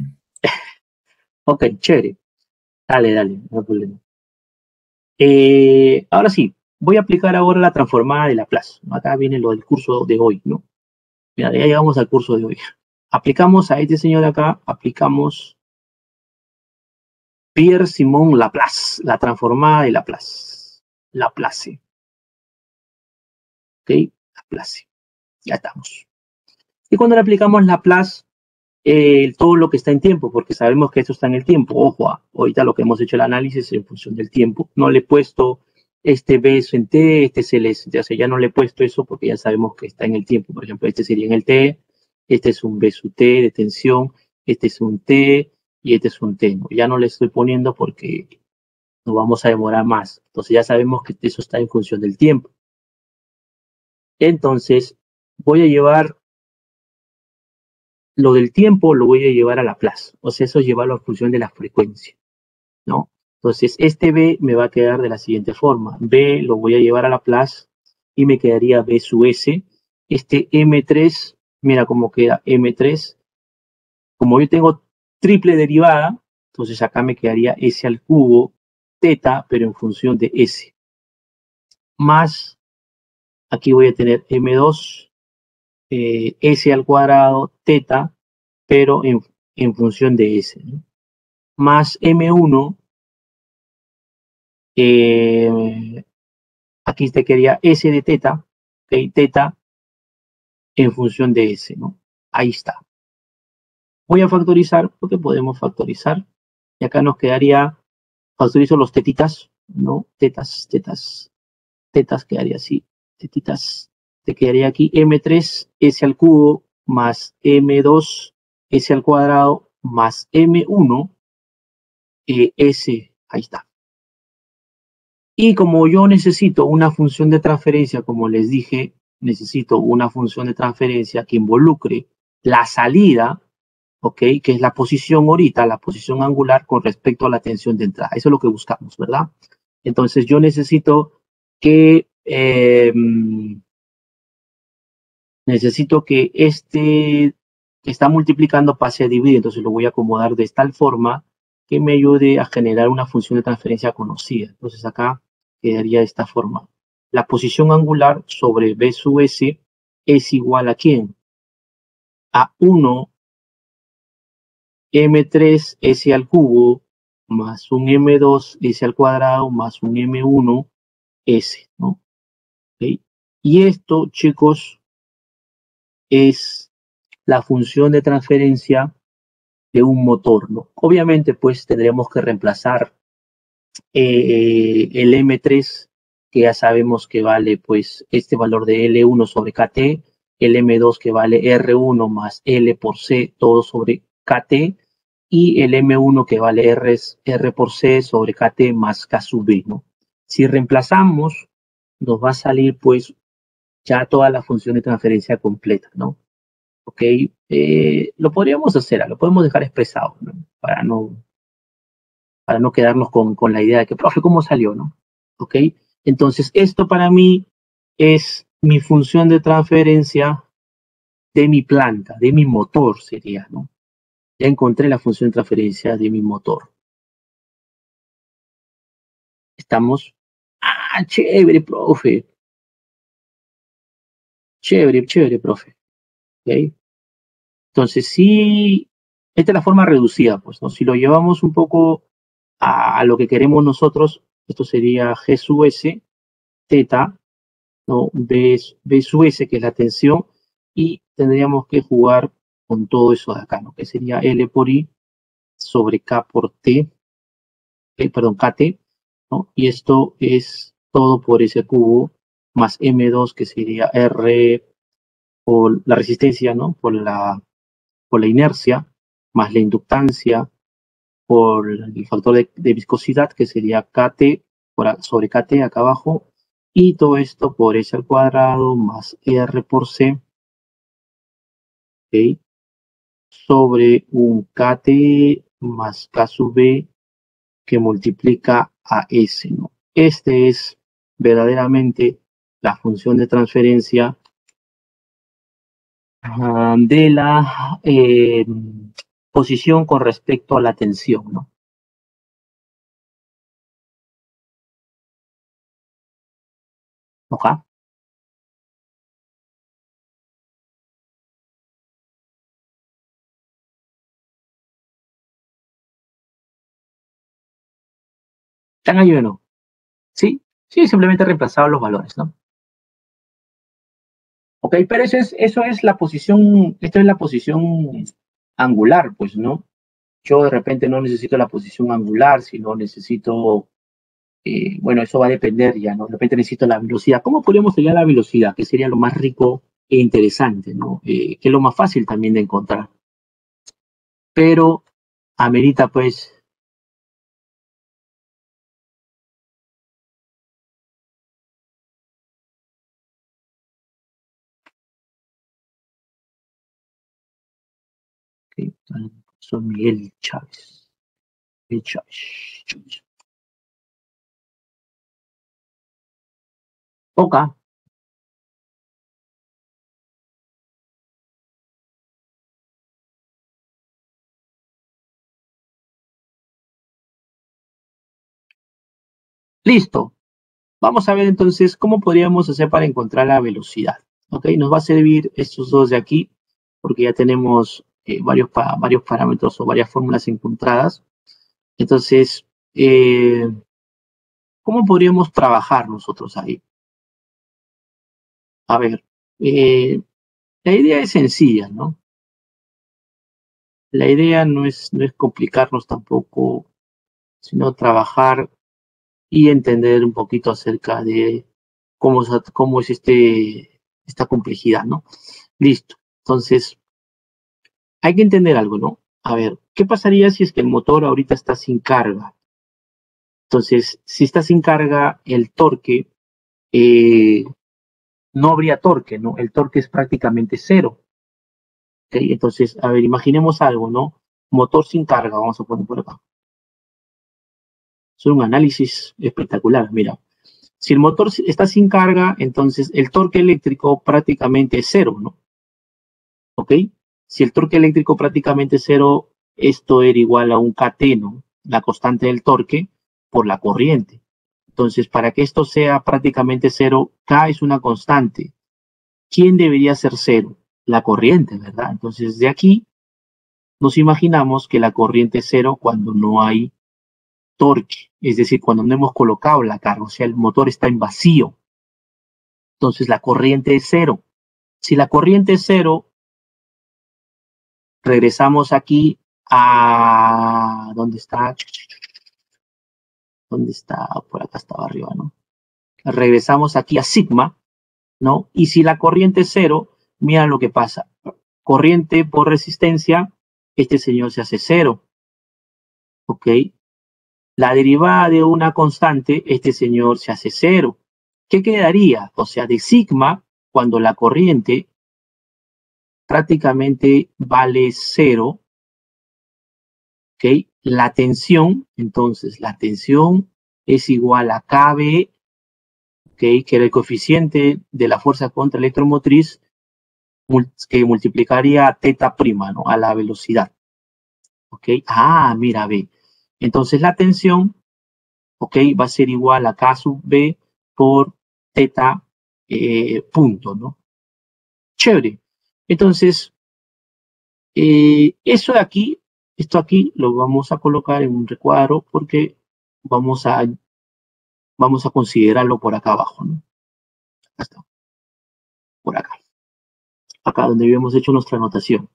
S2: Ok, chévere. Dale, no hay problema. Ahora sí, voy a aplicar ahora la transformada de Laplace. Acá viene lo del curso de hoy, ¿no? Mira, ya llegamos al curso de hoy. Aplicamos a este señor de acá, aplicamos Pierre-Simon Laplace, la transformada de Laplace. Laplace. ¿Ok? Laplace. Ya estamos. Y cuando le aplicamos Laplace, todo lo que está en tiempo, porque sabemos que esto está en el tiempo. Ojo, ahorita lo que hemos hecho el análisis en función del tiempo. No le he puesto este B en T, este es el S. O sea, ya no le he puesto eso porque ya sabemos que está en el tiempo. Por ejemplo, este sería en el T, este es un B sub T de tensión, este es un T y este es un T. ¿No? Ya no le estoy poniendo porque nos vamos a demorar más. Entonces ya sabemos que eso está en función del tiempo. Entonces, voy a llevar lo del tiempo, lo voy a llevar a Laplace. O sea, eso es llevarlo a función de la frecuencia, ¿no? Entonces, este B me va a quedar de la siguiente forma. B lo voy a llevar a Laplace y me quedaría B sub S. Este M3, mira cómo queda M3. Como yo tengo triple derivada, entonces acá me quedaría S al cubo teta, pero en función de S. Más, aquí voy a tener M2, S al cuadrado teta, pero en función de S, ¿no? Más M1, aquí te quedaría S de teta, ¿okay? Teta en función de S, ¿no? Ahí está. Voy a factorizar porque podemos factorizar. Y acá nos quedaría, factorizo los tetitas, ¿no? Tetas quedaría así. Tetitas, te quedaría aquí M3 S al cubo más M2 S al cuadrado más M1 S, ahí está. Y como yo necesito una función de transferencia, como les dije, necesito una función de transferencia que involucre la salida, ¿ok? Que es la posición ahorita, la posición angular con respecto a la tensión de entrada. Eso es lo que buscamos, ¿verdad? Entonces yo necesito que este que está multiplicando pase a dividir. Entonces lo voy a acomodar de tal forma que me ayude a generar una función de transferencia conocida. Entonces acá quedaría de esta forma. La posición angular sobre B sub S es igual a ¿quién? A 1 M3 S al cubo más un M2 S al cuadrado más un M1 S, ¿no? ¿Okay? Y esto, chicos, es la función de transferencia de un motor, ¿no? Obviamente, pues tendremos que reemplazar el M3, que ya sabemos que vale pues este valor de L1 sobre KT, el M2 que vale R1 más L por C, todo sobre KT, y el M1 que vale R por C sobre KT más K sub B, ¿no? Si reemplazamos, nos va a salir pues ya toda la función de transferencia completa, ¿no? Ok, lo podríamos hacer, lo podemos dejar expresado, ¿no? Para no quedarnos con la idea de que, profe, ¿cómo salió, no? Ok, entonces esto para mí es mi función de transferencia de mi planta, de mi motor sería, ¿no? Ya encontré la función de transferencia de mi motor. Estamos, chévere, profe. Chévere, chévere, profe. ¿Ok? Entonces, sí, esta es la forma reducida, pues, ¿no? Si lo llevamos un poco a lo que queremos nosotros, esto sería G sub S, teta, ¿no? B sub S, que es la tensión, y tendríamos que jugar con todo eso de acá, ¿no? Que sería L por I sobre K por T, perdón, KT, ¿no? Y esto es todo por S cubo más M2, que sería R por la resistencia, ¿no? Por la inercia, más la inductancia, por el factor de viscosidad, que sería KT sobre KT acá abajo, y todo esto por S al cuadrado más R por C, ¿okay? Sobre un KT más K sub B que multiplica a S, ¿no? Este es verdaderamente la función de transferencia de la posición con respecto a la tensión, ¿no? ¿Ok? ¿Están ahí o no? Sí, sí, simplemente reemplazar los valores, ¿no? Ok, pero eso es la posición, esto es la posición angular, pues, ¿no? Yo de repente no necesito la posición angular, sino necesito, bueno, eso va a depender ya, ¿no? De repente necesito la velocidad. ¿Cómo podríamos hallar la velocidad? Que sería lo más rico e interesante, ¿no? Que es lo más fácil también de encontrar. Pero amerita, pues, okay, son Miguel Chávez. Miguel Chávez. Ok, listo. Vamos a ver entonces cómo podríamos hacer para encontrar la velocidad. ¿Ok? Nos va a servir estos dos de aquí, porque ya tenemos varios parámetros o varias fórmulas encontradas. Entonces, ¿cómo podríamos trabajar nosotros ahí? A ver, la idea es sencilla, ¿no? La idea no es complicarnos tampoco, sino trabajar y entender un poquito acerca de cómo es esta complejidad, ¿no? Listo. Entonces, hay que entender algo, ¿no? A ver, ¿qué pasaría si es que el motor ahorita está sin carga? Entonces, si está sin carga, el torque, no habría torque, ¿no? El torque es prácticamente cero. ¿Ok? Entonces, a ver, imaginemos algo, ¿no? Motor sin carga, vamos a poner por acá. Es un análisis espectacular, mira. Si el motor está sin carga, entonces el torque eléctrico prácticamente es cero, ¿no? ¿Ok? Si el torque eléctrico prácticamente es cero, esto era igual a un KT, ¿no? La constante del torque por la corriente. Entonces, para que esto sea prácticamente cero, K es una constante. ¿Quién debería ser cero? La corriente, ¿verdad? Entonces, de aquí nos imaginamos que la corriente es cero cuando no hay torque, es decir, cuando no hemos colocado la carga, o sea, el motor está en vacío. Entonces, la corriente es cero. Si la corriente es cero, regresamos aquí a... ¿Dónde está? ¿Dónde está? Por acá estaba arriba, ¿no? Regresamos aquí a sigma, ¿no? Y si la corriente es 0, mira lo que pasa. Corriente por resistencia, este señor se hace 0. ¿Ok? La derivada de una constante, este señor se hace 0. ¿Qué quedaría? O sea, de sigma, cuando la corriente prácticamente vale 0, ¿ok? La tensión, entonces, la tensión es igual a KB, ¿ok? Que era el coeficiente de la fuerza contra electromotriz, que multiplicaría a teta prima, ¿no? A la velocidad. ¿Ok? Ah, mira, ve. Entonces la tensión, ¿ok? Va a ser igual a K sub B por teta punto, ¿no? Chévere. Entonces, eso de aquí, esto aquí lo vamos a colocar en un recuadro porque vamos a considerarlo por acá abajo, ¿no? Acá está. Por acá. Acá donde habíamos hecho nuestra anotación.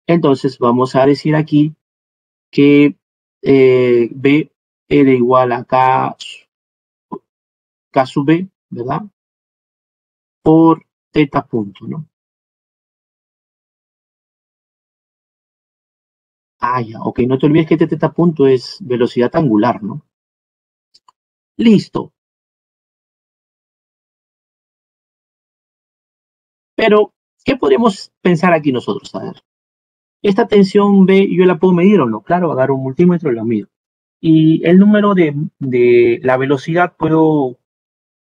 S2: Entonces, vamos a decir aquí que B era igual a K sub B, ¿verdad? Por teta punto, ¿no? Ah, ya, ok, no te olvides que este teta punto es velocidad angular, ¿no? Listo. Pero, ¿qué podemos pensar aquí nosotros? A ver, esta tensión B, ¿yo la puedo medir o no? Claro, agarro un multímetro y la mido. Y el número de la velocidad, puedo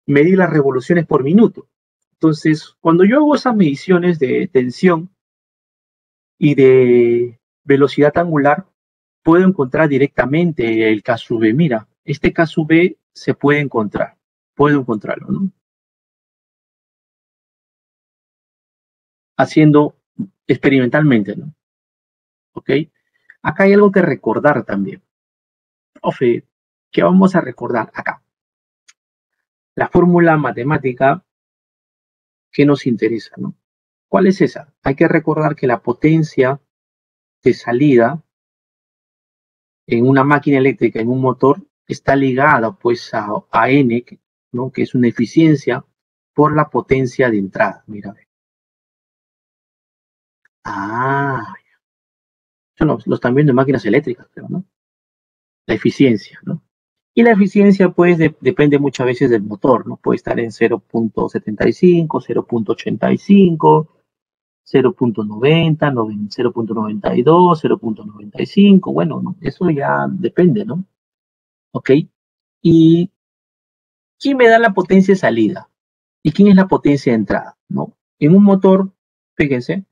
S2: medir las revoluciones por minuto. Entonces, cuando yo hago esas mediciones de tensión y de velocidad angular, puedo encontrar directamente el K sub B. Mira, este K sub B se puede encontrar. Puedo encontrarlo, ¿no? Haciendo experimentalmente, ¿no? ¿Ok? Acá hay algo que recordar también. Profe, ¿qué vamos a recordar acá? La fórmula matemática que nos interesa, ¿no? ¿Cuál es esa? Hay que recordar que la potencia de salida en una máquina eléctrica, en un motor, está ligada pues a N, ¿no? Que es una eficiencia por la potencia de entrada. Mira. Ah, eso lo están viendo en máquinas eléctricas, creo, ¿no? La eficiencia, ¿no? Y la eficiencia, pues, depende muchas veces del motor, ¿no? Puede estar en 0.75, 0.85, 0.90, 0.92, 0.95, bueno, ¿no? Eso ya depende, ¿no? ¿Ok? ¿Y quién me da la potencia de salida? ¿Y quién es la potencia de entrada? ¿No? En un motor, fíjense,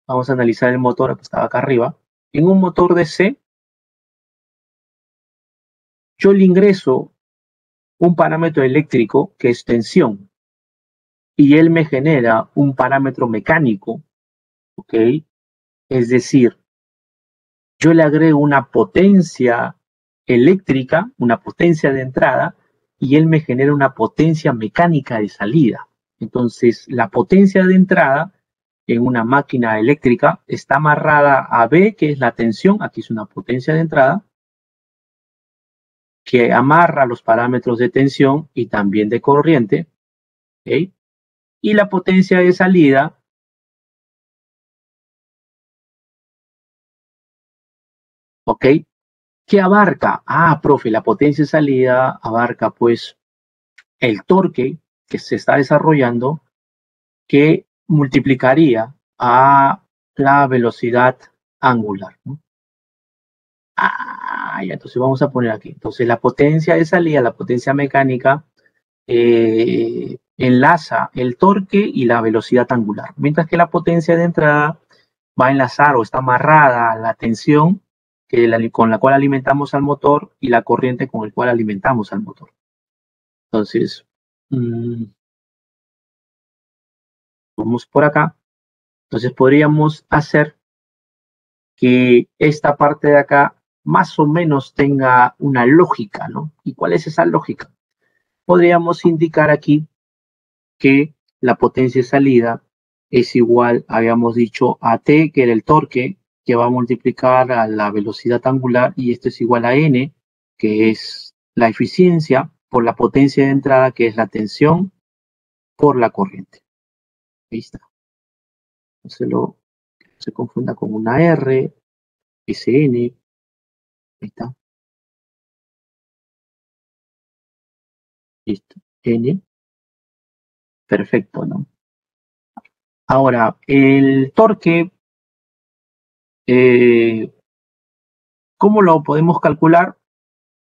S2: vamos a analizar el motor que estaba acá arriba. En un motor DC, yo le ingreso un parámetro eléctrico que es tensión y él me genera un parámetro mecánico, ¿ok? Es decir, yo le agrego una potencia eléctrica, una potencia de entrada, y él me genera una potencia mecánica de salida. Entonces, la potencia de entrada en una máquina eléctrica está amarrada a B, que es la tensión, aquí es una potencia de entrada, que amarra los parámetros de tensión y también de corriente, ¿ok? Y la potencia de salida, ¿ok? ¿Qué abarca? Ah, profe, la potencia de salida abarca pues el torque que se está desarrollando, que multiplicaría a la velocidad angular, ¿no? Ah, ya, entonces vamos a poner aquí. Entonces la potencia de salida, la potencia mecánica, enlaza el torque y la velocidad angular, mientras que la potencia de entrada va a enlazar o está amarrada a la tensión con la cual alimentamos al motor y la corriente con la cual alimentamos al motor. Entonces, vamos por acá. Entonces podríamos hacer que esta parte de acá más o menos tenga una lógica, ¿no? ¿Y cuál es esa lógica? Podríamos indicar aquí que la potencia de salida es igual, habíamos dicho, a T, que era el torque, que va a multiplicar a la velocidad angular, y esto es igual a N, que es la eficiencia por la potencia de entrada, que es la tensión por la corriente. Ahí está. No se confunda con una R, SN. Ahí está. Listo. N. Perfecto, ¿no? Ahora, el torque, ¿cómo lo podemos calcular?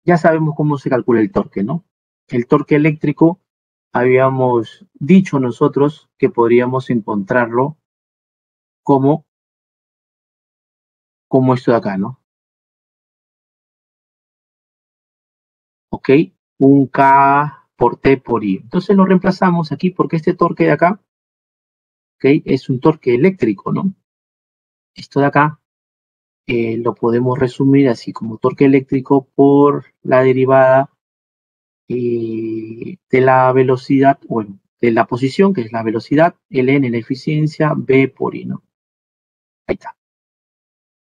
S2: Ya sabemos cómo se calcula el torque, ¿no? El torque eléctrico, habíamos dicho nosotros que podríamos encontrarlo como esto de acá, ¿no? ¿Ok? Un K por T por I. Entonces lo reemplazamos aquí porque este torque de acá, ¿ok? Es un torque eléctrico, ¿no? Esto de acá lo podemos resumir así como torque eléctrico por la derivada de la velocidad, bueno, de la posición, que es la velocidad, Ln la eficiencia, B por I, ¿no? Ahí está.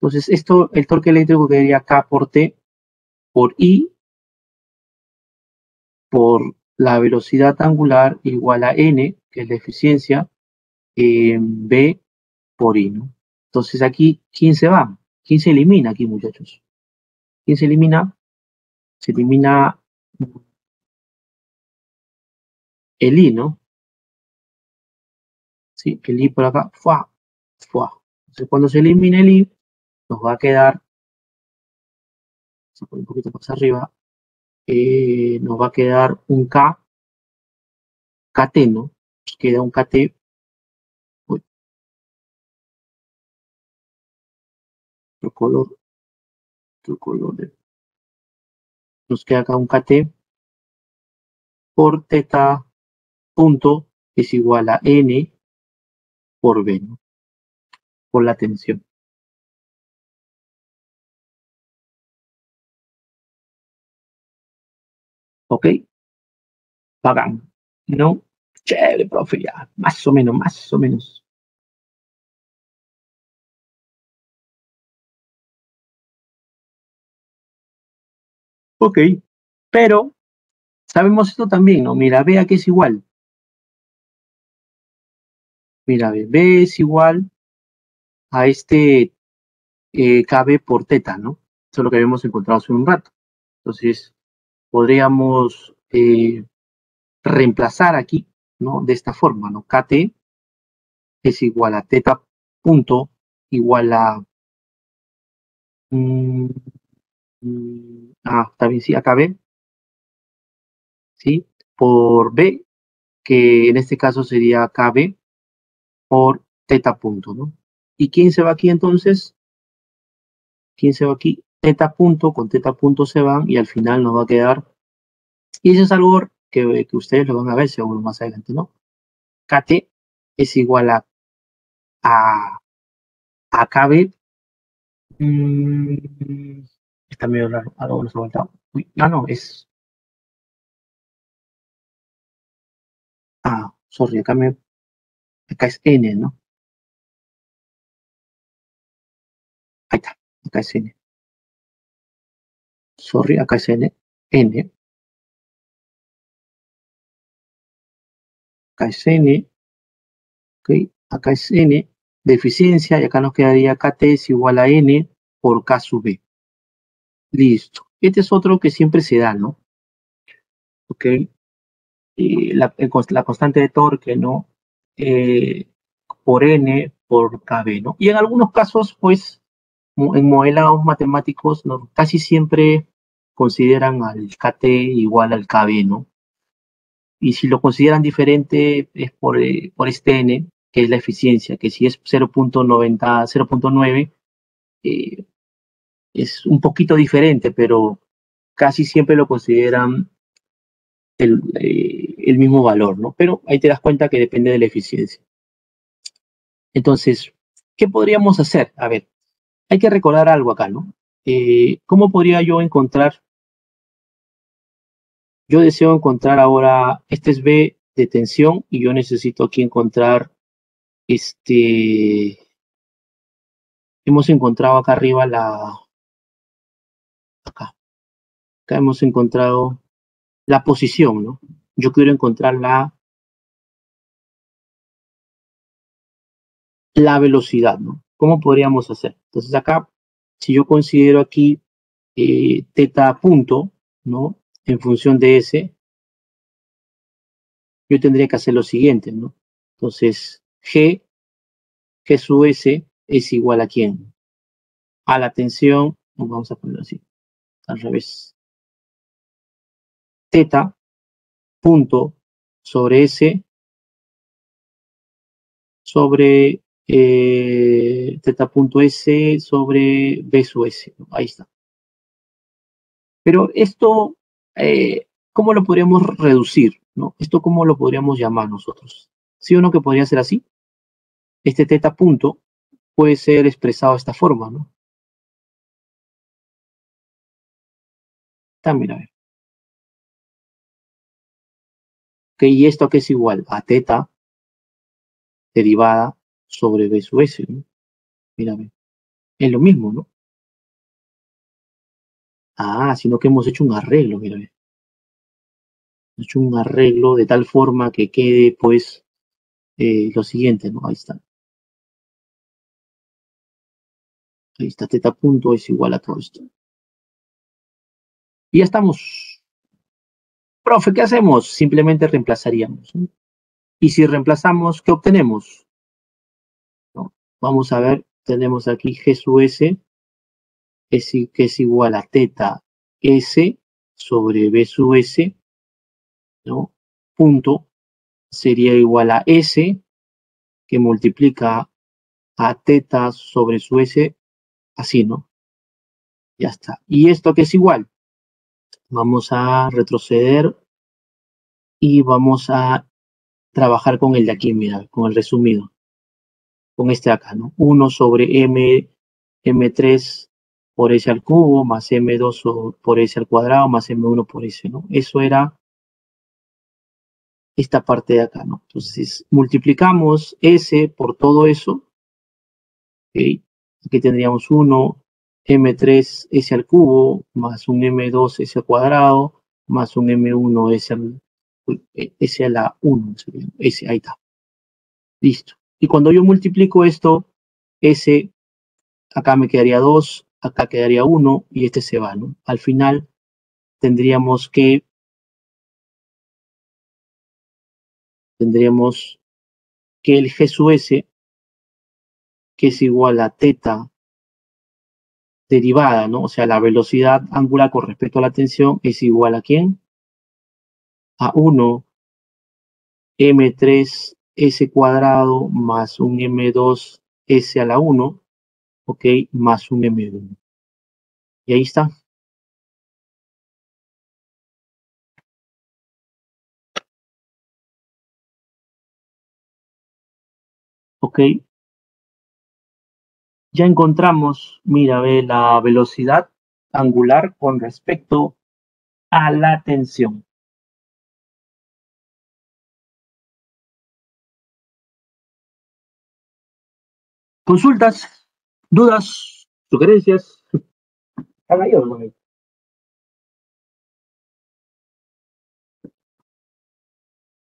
S2: Entonces, esto, el torque eléctrico quedaría K por T por I por la velocidad angular igual a N, que es la eficiencia, B por I, ¿no? Entonces aquí, ¿quién se va? ¿Quién se elimina aquí, muchachos? ¿Quién se elimina? Se elimina el I, ¿no? Sí, el I por acá, ¡fua! ¡Fua! Entonces cuando se elimina el I, nos va a quedar, se pone un poquito más arriba, nos va a quedar un K, KT, ¿no? Nos queda un KT, uy, otro color, nos queda acá un KT por teta punto es igual a N por B, ¿no? Por la tensión. ¿Ok? Bacán, ¿no? Chévere, profe, ya, más o menos, más o menos. Ok, pero sabemos esto también, ¿no? Mira, vea que es igual. Mira, B es igual a este KB por teta, ¿no? Eso es lo que habíamos encontrado hace un rato. Entonces, podríamos reemplazar aquí, ¿no? De esta forma, ¿no? KT es igual a teta punto igual a... está bien, sí, KB, ¿sí? Por B, que en este caso sería KB por teta punto, ¿no? ¿Y quién se va aquí entonces? ¿Quién se va aquí? Teta punto con teta punto se van y al final nos va a quedar, y eso es algo que ustedes lo van a ver seguro más adelante, ¿no? KT es igual a KB. Está medio raro, algo nos ha faltado. Uy, no, es... sorry, acá es N, ¿no? Ahí está, acá es N. Sorry, acá es N. Acá es N. Ok, acá es N de eficiencia y acá nos quedaría KT es igual a N por K sub B. Listo. Este es otro que siempre se da, ¿no? Ok. La constante de torque, ¿no? Por N por KB, ¿no? Y en algunos casos, pues, en modelados matemáticos, ¿no? Casi siempre consideran al KT igual al KB, ¿no? Y si lo consideran diferente es por este N, que es la eficiencia, que si es 0.90, 0.9, es un poquito diferente, pero casi siempre lo consideran el mismo valor, ¿no? Pero ahí te das cuenta que depende de la eficiencia. Entonces, ¿qué podríamos hacer? A ver, hay que recordar algo acá, ¿no? ¿Cómo podría yo encontrar? Yo deseo encontrar ahora, este es B de tensión y yo necesito aquí encontrar hemos encontrado acá arriba acá hemos encontrado la posición, ¿no? Yo quiero encontrar la velocidad, ¿no? ¿Cómo podríamos hacer? Entonces acá, si yo considero aquí teta punto, ¿no? En función de S, yo tendría que hacer lo siguiente, ¿no? Entonces, G sub S es igual a ¿quién? A la tensión, vamos a ponerlo así, al revés. Teta punto sobre S sobre teta punto S sobre B sub S, ¿no? Ahí está. Pero esto, ¿cómo lo podríamos reducir, ¿no? Esto, ¿cómo lo podríamos llamar nosotros? ¿Sí o no que podría ser así? Este teta punto puede ser expresado de esta forma, ¿no? También, a ver. Ok, ¿y esto a qué es igual? A teta derivada sobre B sub S, ¿no? Mira, a ver. Es lo mismo, ¿no? Ah, sino que hemos hecho un arreglo, mira, a ver. Hemos hecho un arreglo de tal forma que quede, pues, lo siguiente, ¿no? Ahí está. Ahí está, teta punto es igual a todo esto. Y ya estamos. Profe, ¿qué hacemos? Simplemente reemplazaríamos, ¿no? Y si reemplazamos, ¿qué obtenemos? ¿No? Vamos a ver, tenemos aquí G sub S, que es igual a teta S sobre B sub S, ¿no? Punto, sería igual a S, que multiplica a teta sobre su S, así, ¿no? Ya está. ¿Y esto qué es igual? Vamos a retroceder y vamos a trabajar con el de aquí, mira, con el resumido, con este de acá, ¿no? 1 sobre M3 por S al cubo, más M2 por S al cuadrado, más M1 por S, ¿no? Eso era esta parte de acá, ¿no? Entonces, multiplicamos S por todo eso, ¿ok? Aquí tendríamos 1, M3 S al cubo, más un M2 S al cuadrado, más un M1 S a la 1, S, ahí está. Listo. Y cuando yo multiplico esto, S, acá me quedaría 2, acá quedaría 1 y este se va, ¿no? Al final tendríamos que el G sub S, que es igual a teta derivada, ¿no? O sea, la velocidad angular con respecto a la tensión es igual a ¿quién? A 1 M3 S cuadrado más un M2 S a la 1, ¿ok? Más un M1. Y ahí está. ¿Ok? Ya encontramos, mira, ve la velocidad angular con respecto a la tensión. ¿Consultas? ¿Dudas? ¿Sugerencias? ¿Están ahí o no?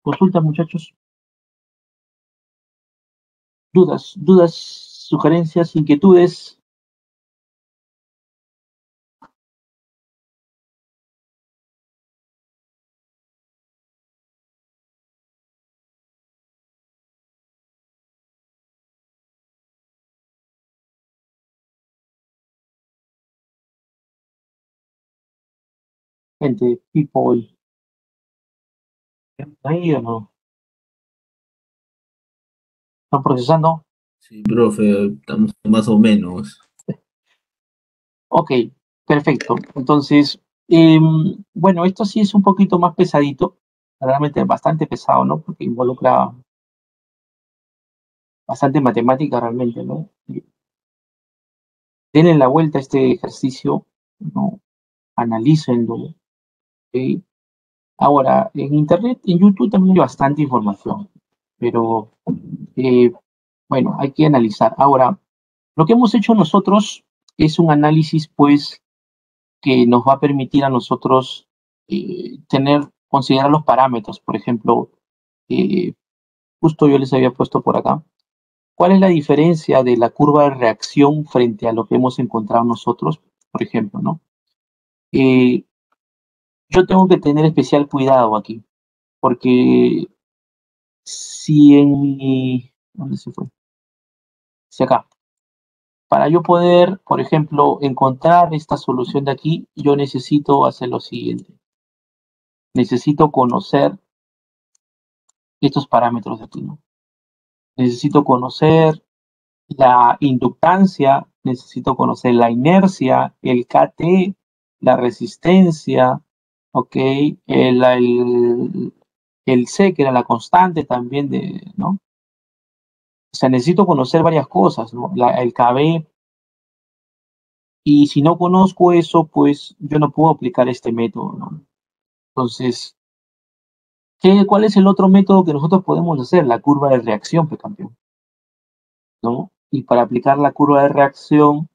S2: ¿Consultas, muchachos? ¿Dudas? ¿Sugerencias? ¿Inquietudes? Gente, people, ¿están ahí o no? ¿Están procesando?
S3: Sí, profe, estamos más o menos.
S2: Ok, perfecto. Entonces, bueno, esto sí es un poquito más pesadito, realmente bastante pesado, ¿no? Porque involucra bastante matemática realmente, ¿no? Denle la vuelta a este ejercicio, ¿no? Analícenlo, ¿ok? Ahora, en Internet, en YouTube también hay bastante información, pero Bueno, hay que analizar. Ahora, lo que hemos hecho nosotros es un análisis, pues, que nos va a permitir a nosotros considerar los parámetros. Por ejemplo, eh, justo yo les había puesto por acá. ¿Cuál es la diferencia de la curva de reacción frente a lo que hemos encontrado nosotros? Por ejemplo, ¿no? Yo tengo que tener especial cuidado aquí, porque si en mi... ¿Dónde se fue? Si acá. Para yo poder, por ejemplo, encontrar esta solución de aquí, yo necesito hacer lo siguiente. Necesito conocer estos parámetros de aquí, ¿no? Necesito conocer la inductancia, necesito conocer la inercia, el KT, la resistencia, ¿ok? El C, que era la constante también ¿no? O sea, necesito conocer varias cosas, ¿no? El KB, y si no conozco eso, pues yo no puedo aplicar este método, ¿no? Entonces, ¿cuál es el otro método que nosotros podemos hacer? La curva de reacción, pues, campeón, ¿no? Y para aplicar la curva de reacción,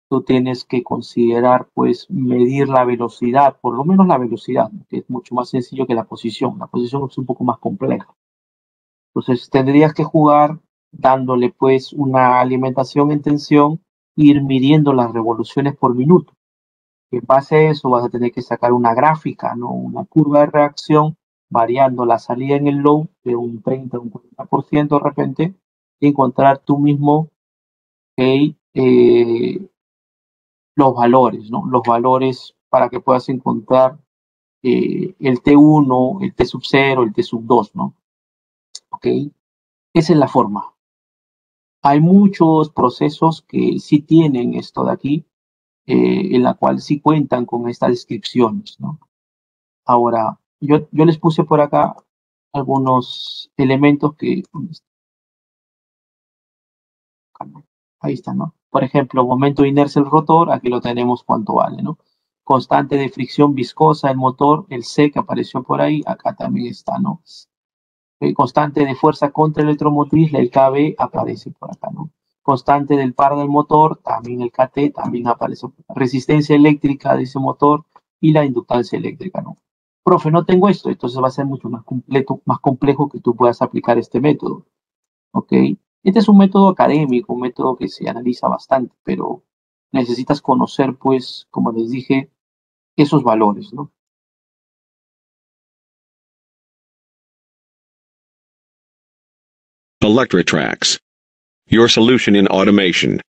S2: tú tienes que considerar, pues, medir la velocidad, por lo menos la velocidad, ¿no? Que es mucho más sencillo que la posición. La posición es un poco más compleja. Entonces, tendrías que jugar dándole, pues, una alimentación en tensión e ir midiendo las revoluciones por minuto. En base a eso vas a tener que sacar una gráfica, ¿no? Una curva de reacción variando la salida en el low de un 30 a un 40% de repente y encontrar tú mismo los valores, ¿no? Los valores para que puedas encontrar el T1, el T sub 0, el T sub 2, ¿no? ¿Ok? Esa es la forma. Hay muchos procesos que sí tienen esto de aquí, en la cual sí cuentan con estas descripciones, ¿no? Ahora, yo les puse por acá algunos elementos que... Ahí está, ¿no? Por ejemplo, momento de inercia del rotor, aquí lo tenemos cuánto vale, ¿no? Constante de fricción viscosa del motor, el C que apareció por ahí, acá también está, ¿no? Constante de fuerza contra electromotriz, el KB aparece por acá, ¿no? Constante del par del motor, también el KT, también aparece. Resistencia eléctrica de ese motor y la inductancia eléctrica, ¿no? Profe, no tengo esto, entonces va a ser mucho más complejo que tú puedas aplicar este método, ¿ok? Este es un método académico, un método que se analiza bastante, pero necesitas conocer, pues, como les dije, esos valores, ¿no?
S1: Electrotracks. Your solution in automation.